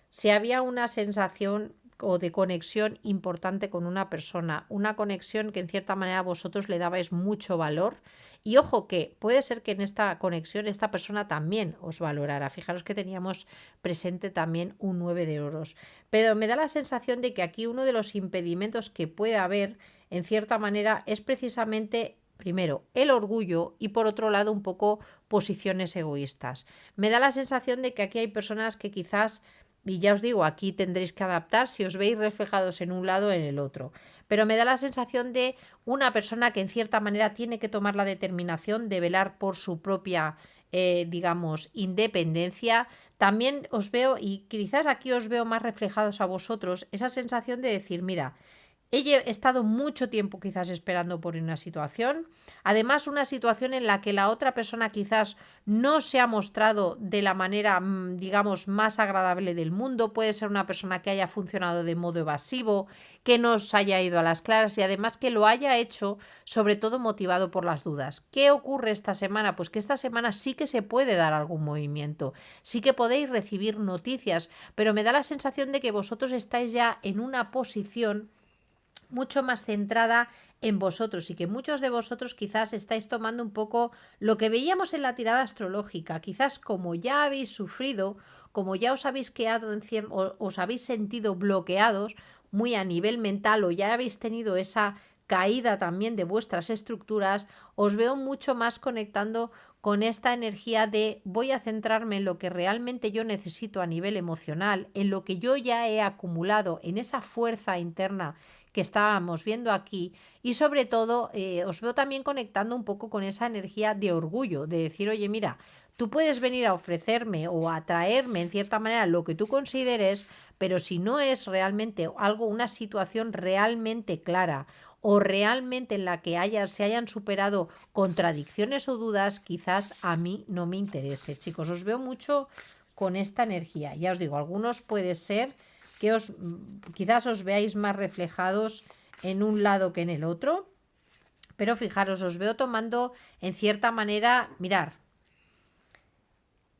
Si había una sensación o de conexión importante con una persona, una conexión que en cierta manera vosotros le dabais mucho valor. Y ojo que puede ser que en esta conexión esta persona también os valorara. Fijaros que teníamos presente también un 9 de oros. Pero me da la sensación de que aquí uno de los impedimentos que puede haber en cierta manera es precisamente primero el orgullo y por otro lado un poco posiciones egoístas. Me da la sensación de que aquí hay personas que quizás, y ya os digo, aquí tendréis que adaptar si os veis reflejados en un lado o en el otro. Pero me da la sensación de una persona que en cierta manera tiene que tomar la determinación de velar por su propia, digamos, independencia. También os veo, y quizás aquí os veo más reflejados a vosotros, esa sensación de decir, mira, he estado mucho tiempo quizás esperando por una situación, además una situación en la que la otra persona quizás no se ha mostrado de la manera, digamos, más agradable del mundo. Puede ser una persona que haya funcionado de modo evasivo, que no se haya ido a las claras y además que lo haya hecho sobre todo motivado por las dudas. ¿Qué ocurre esta semana? Pues que esta semana sí que se puede dar algún movimiento, sí que podéis recibir noticias, pero me da la sensación de que vosotros estáis ya en una posición mucho más centrada en vosotros y que muchos de vosotros quizás estáis tomando un poco lo que veíamos en la tirada astrológica, quizás como ya habéis sufrido, como ya os habéis quedado os habéis sentido bloqueados muy a nivel mental o ya habéis tenido esa caída también de vuestras estructuras, os veo mucho más conectando con esta energía de voy a centrarme en lo que realmente yo necesito a nivel emocional, en lo que yo ya he acumulado, en esa fuerza interna que estábamos viendo aquí y sobre todo os veo también conectando un poco con esa energía de orgullo, de decir, oye, mira, tú puedes venir a ofrecerme o a traerme en cierta manera lo que tú consideres, pero si no es realmente algo, una situación realmente clara o realmente en la que se hayan superado contradicciones o dudas, quizás a mí no me interese. Chicos, os veo mucho con esta energía. Ya os digo, algunos puede ser que quizás os veáis más reflejados en un lado que en el otro, pero fijaros, os veo tomando en cierta manera, mirar,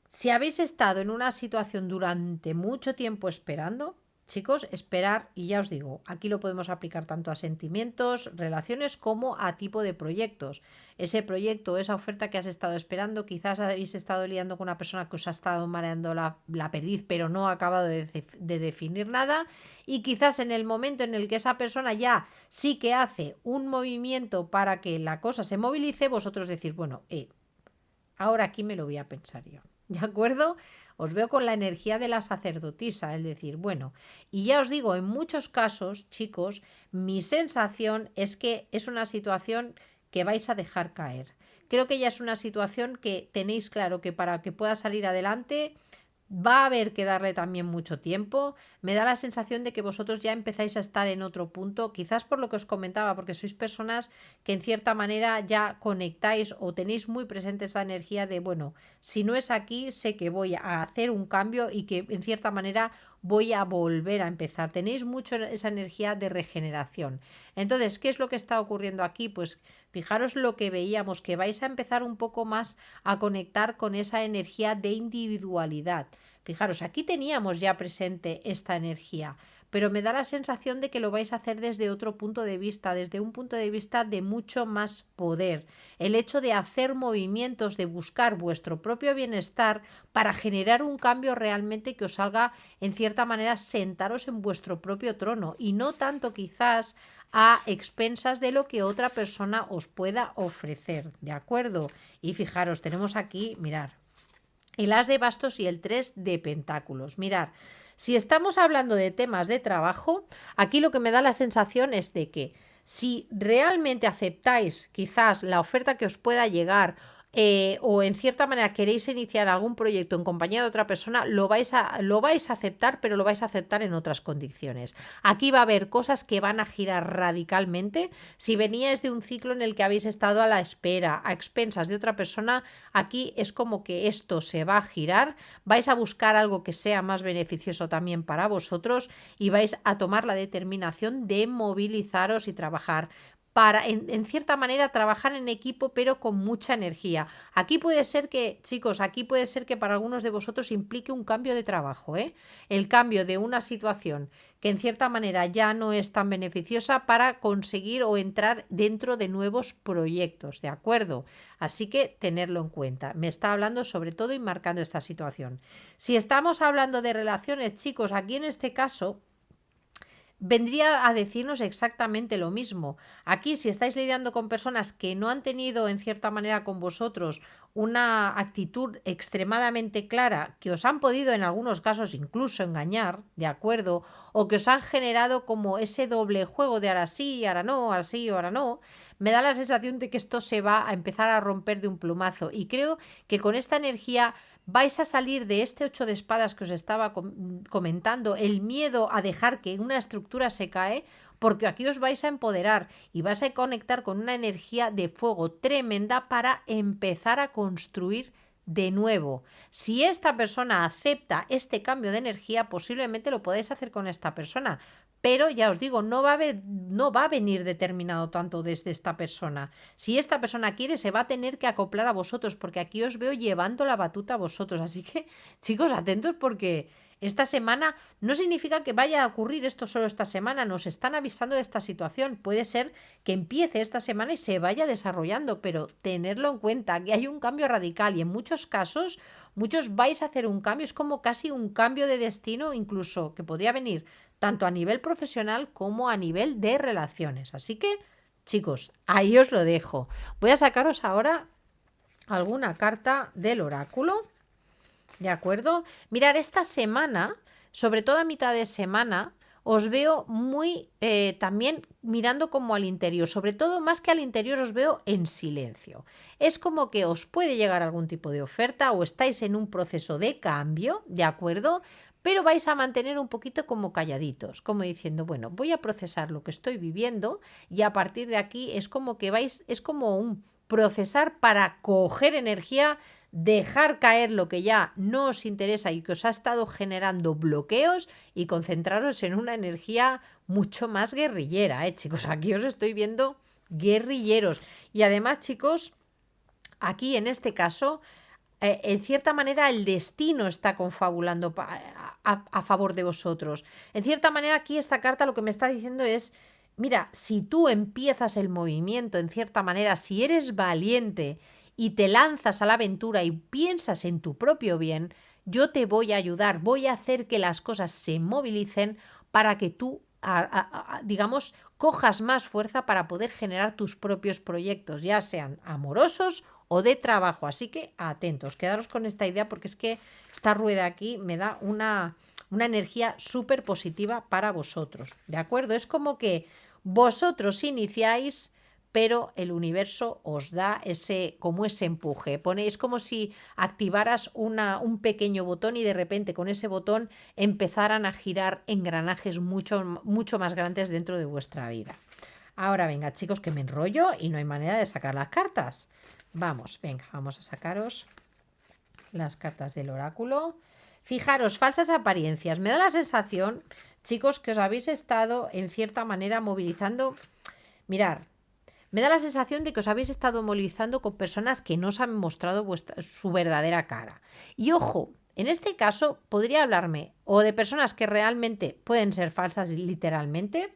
si habéis estado en una situación durante mucho tiempo esperando, chicos, esperar, y ya os digo, aquí lo podemos aplicar tanto a sentimientos, relaciones, como a tipo de proyectos. Ese proyecto, esa oferta que has estado esperando, quizás habéis estado liando con una persona que os ha estado mareando la perdiz, pero no ha acabado de definir nada, y quizás en el momento en el que esa persona ya sí que hace un movimiento para que la cosa se movilice, vosotros decís, bueno, ahora aquí me lo voy a pensar yo. ¿De acuerdo? Os veo con la energía de la sacerdotisa, es decir, bueno, y ya os digo, en muchos casos, chicos, mi sensación es que es una situación que vais a dejar caer. Creo que ya es una situación que tenéis claro que para que pueda salir adelante va a haber que darle también mucho tiempo. Me da la sensación de que vosotros ya empezáis a estar en otro punto, quizás por lo que os comentaba, porque sois personas que en cierta manera ya conectáis o tenéis muy presente esa energía de, bueno, si no es aquí, sé que voy a hacer un cambio y que en cierta manera voy a volver a empezar. Tenéis mucho esa energía de regeneración. Entonces, ¿qué es lo que está ocurriendo aquí? Pues fijaros lo que veíamos, que vais a empezar un poco más a conectar con esa energía de individualidad. Fijaros, aquí teníamos ya presente esta energía, pero me da la sensación de que lo vais a hacer desde otro punto de vista, desde un punto de vista de mucho más poder. El hecho de hacer movimientos, de buscar vuestro propio bienestar para generar un cambio realmente que os haga, en cierta manera, sentaros en vuestro propio trono y no tanto quizás a expensas de lo que otra persona os pueda ofrecer, ¿de acuerdo? Y fijaros, tenemos aquí, mirar, el as de bastos y el 3 de pentáculos. Mirar, si estamos hablando de temas de trabajo, aquí lo que me da la sensación es de que si realmente aceptáis quizás la oferta que os pueda llegar, o en cierta manera queréis iniciar algún proyecto en compañía de otra persona, lo vais a aceptar, pero lo vais a aceptar en otras condiciones. Aquí va a haber cosas que van a girar radicalmente. Si veníais de un ciclo en el que habéis estado a la espera, a expensas de otra persona, aquí es como que esto se va a girar, vais a buscar algo que sea más beneficioso también para vosotros y vais a tomar la determinación de movilizaros y trabajar para, en cierta manera, trabajar en equipo, pero con mucha energía. Aquí puede ser que, chicos, aquí puede ser que para algunos de vosotros implique un cambio de trabajo, ¿eh? El cambio de una situación que en cierta manera ya no es tan beneficiosa para conseguir o entrar dentro de nuevos proyectos, ¿de acuerdo? Así que tenerlo en cuenta. Me está hablando sobre todo y marcando esta situación. Si estamos hablando de relaciones, chicos, aquí en este caso vendría a decirnos exactamente lo mismo. Aquí, si estáis lidiando con personas que no han tenido en cierta manera con vosotros una actitud extremadamente clara, que os han podido en algunos casos incluso engañar, ¿de acuerdo? O que os han generado como ese doble juego de ahora sí, ahora no, ahora sí, ahora no, me da la sensación de que esto se va a empezar a romper de un plumazo. Y creo que con esta energía vais a salir de este 8 de espadas que os estaba comentando, el miedo a dejar que una estructura se cae, porque aquí os vais a empoderar y vais a conectar con una energía de fuego tremenda para empezar a construir de nuevo. Si esta persona acepta este cambio de energía, posiblemente lo podáis hacer con esta persona, pero ya os digo, no va a venir determinado tanto desde esta persona. Si esta persona quiere, se va a tener que acoplar a vosotros, porque aquí os veo llevando la batuta a vosotros. Así que, chicos, atentos, porque esta semana no significa que vaya a ocurrir esto solo esta semana. Nos están avisando de esta situación. Puede ser que empiece esta semana y se vaya desarrollando, pero tenerlo en cuenta, que hay un cambio radical y en muchos casos, muchos vais a hacer un cambio. Es como casi un cambio de destino, incluso que podría venir tanto a nivel profesional como a nivel de relaciones. Así que, chicos, ahí os lo dejo. Voy a sacaros ahora alguna carta del oráculo, ¿de acuerdo? Mirar, esta semana, sobre todo a mitad de semana, os veo muy también mirando como al interior, sobre todo más que al interior os veo en silencio. Es como que os puede llegar algún tipo de oferta o estáis en un proceso de cambio, ¿de acuerdo? Pero vais a mantener un poquito como calladitos, como diciendo, bueno, voy a procesar lo que estoy viviendo y a partir de aquí es como que es como un procesar para coger energía, dejar caer lo que ya no os interesa y que os ha estado generando bloqueos y concentraros en una energía mucho más guerrillera, chicos. Aquí os estoy viendo guerrilleros. Y además, chicos, aquí en este caso, en cierta manera el destino está confabulando a favor de vosotros. En cierta manera aquí esta carta lo que me está diciendo es, mira, si tú empiezas el movimiento, en cierta manera, si eres valiente y te lanzas a la aventura y piensas en tu propio bien, yo te voy a ayudar, voy a hacer que las cosas se movilicen para que tú, digamos, cojas más fuerza para poder generar tus propios proyectos, ya sean amorosos o de trabajo. Así que atentos, quedaros con esta idea porque es que esta rueda aquí me da una energía súper positiva para vosotros, ¿de acuerdo? Es como que vosotros iniciáis, pero el universo os da ese empuje. Es como si activaras un pequeño botón y de repente con ese botón empezaran a girar engranajes mucho, mucho más grandes dentro de vuestra vida. Ahora venga, chicos, que me enrollo y no hay manera de sacar las cartas. Vamos, venga, vamos a sacaros las cartas del oráculo. Fijaros, falsas apariencias. Me da la sensación, chicos, que os habéis estado en cierta manera movilizando. Mirar, me da la sensación de que os habéis estado movilizando con personas que no os han mostrado su verdadera cara. Y ojo, en este caso podría hablarme o de personas que realmente pueden ser falsas literalmente,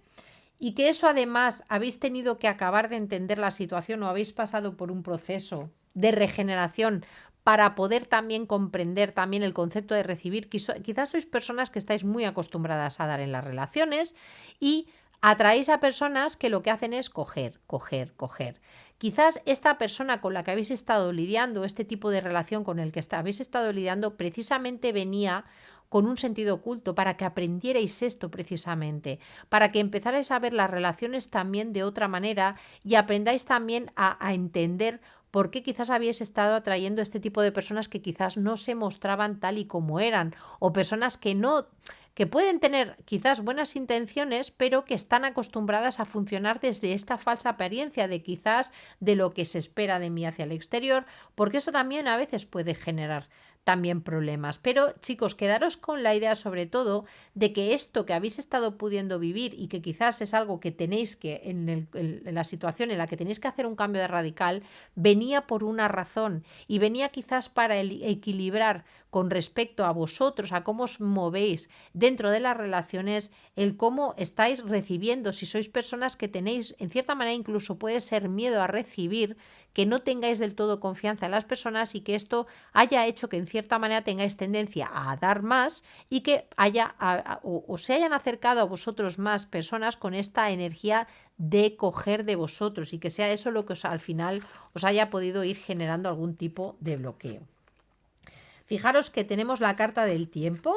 y que eso además habéis tenido que acabar de entender la situación o habéis pasado por un proceso de regeneración para poder también comprender también el concepto de recibir. Quizás sois personas que estáis muy acostumbradas a dar en las relaciones y atraéis a personas que lo que hacen es coger, coger, coger. Quizás esta persona con la que habéis estado lidiando, este tipo de relación con el que habéis estado lidiando, precisamente venía con un sentido oculto, para que aprendierais esto precisamente, para que empezarais a ver las relaciones también de otra manera y aprendáis también a entender por qué quizás habíais estado atrayendo este tipo de personas que quizás no se mostraban tal y como eran, o personas que pueden tener quizás buenas intenciones, pero que están acostumbradas a funcionar desde esta falsa apariencia de quizás de lo que se espera de mí hacia el exterior, porque eso también a veces puede generar también problemas. Pero chicos, quedaros con la idea sobre todo de que esto que habéis estado pudiendo vivir y que quizás es algo que tenéis que, en la situación en la que tenéis que hacer un cambio de radical, venía por una razón y venía quizás para equilibrar con respecto a vosotros, a cómo os movéis dentro de las relaciones, el cómo estáis recibiendo, si sois personas que tenéis, en cierta manera incluso puede ser miedo a recibir, que no tengáis del todo confianza en las personas y que esto haya hecho que en cierta manera tengáis tendencia a dar más y que o se hayan acercado a vosotros más personas con esta energía de coger de vosotros y que sea eso lo que al final os haya podido ir generando algún tipo de bloqueo. Fijaros que tenemos la carta del tiempo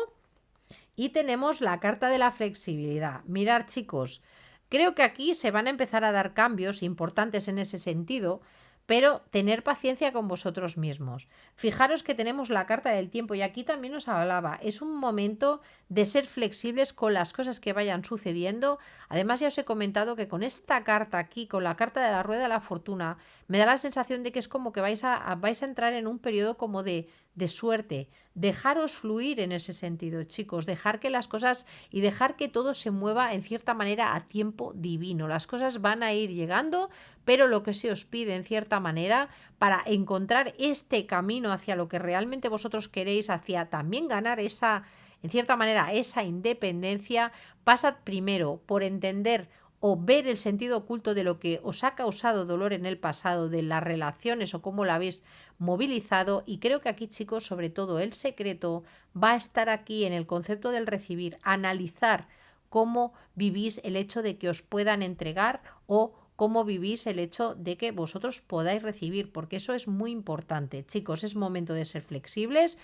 y tenemos la carta de la flexibilidad. Mirad, chicos, creo que aquí se van a empezar a dar cambios importantes en ese sentido, pero tener paciencia con vosotros mismos. Fijaros que tenemos la carta del tiempo y aquí también os hablaba, es un momento de ser flexibles con las cosas que vayan sucediendo. Además ya os he comentado que con esta carta aquí, con la carta de la rueda de la fortuna, me da la sensación de que es como que vais a entrar en un periodo como de suerte. Dejaros fluir en ese sentido, chicos, dejar que las cosas y dejar que todo se mueva en cierta manera a tiempo divino. Las cosas van a ir llegando, pero lo que se os pide en cierta manera para encontrar este camino hacia lo que realmente vosotros queréis, hacia también ganar en cierta manera, esa independencia, pasa primero por entender o ver el sentido oculto de lo que os ha causado dolor en el pasado, de las relaciones o cómo la habéis movilizado. Y creo que aquí, chicos, sobre todo el secreto va a estar aquí en el concepto del recibir, analizar cómo vivís el hecho de que os puedan entregar o cómo vivís el hecho de que vosotros podáis recibir, porque eso es muy importante. Chicos, es momento de ser flexibles,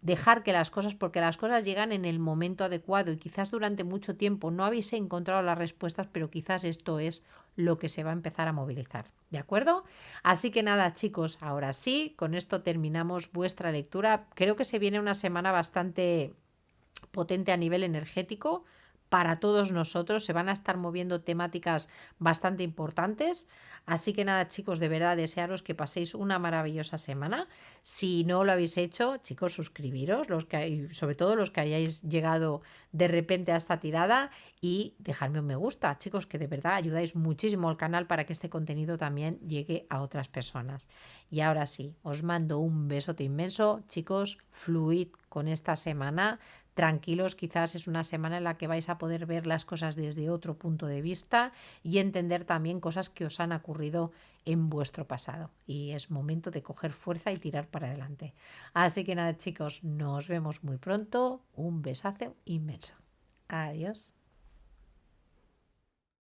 dejar que las cosas, porque las cosas llegan en el momento adecuado y quizás durante mucho tiempo no habéis encontrado las respuestas, pero quizás esto es lo que se va a empezar a movilizar. ¿De acuerdo? Así que nada, chicos, ahora sí, con esto terminamos vuestra lectura. Creo que se viene una semana bastante potente a nivel energético para todos nosotros. Se van a estar moviendo temáticas bastante importantes. Así que nada, chicos, de verdad desearos que paséis una maravillosa semana. Si no lo habéis hecho, chicos, suscribiros, sobre todo los que hayáis llegado de repente a esta tirada, y dejadme un me gusta, chicos, que de verdad ayudáis muchísimo al canal para que este contenido también llegue a otras personas. Y ahora sí, os mando un besote inmenso, chicos, fluid con esta semana. Tranquilos, quizás es una semana en la que vais a poder ver las cosas desde otro punto de vista y entender también cosas que os han ocurrido en vuestro pasado. Y es momento de coger fuerza y tirar para adelante. Así que nada, chicos, nos vemos muy pronto. Un besazo inmenso. Adiós.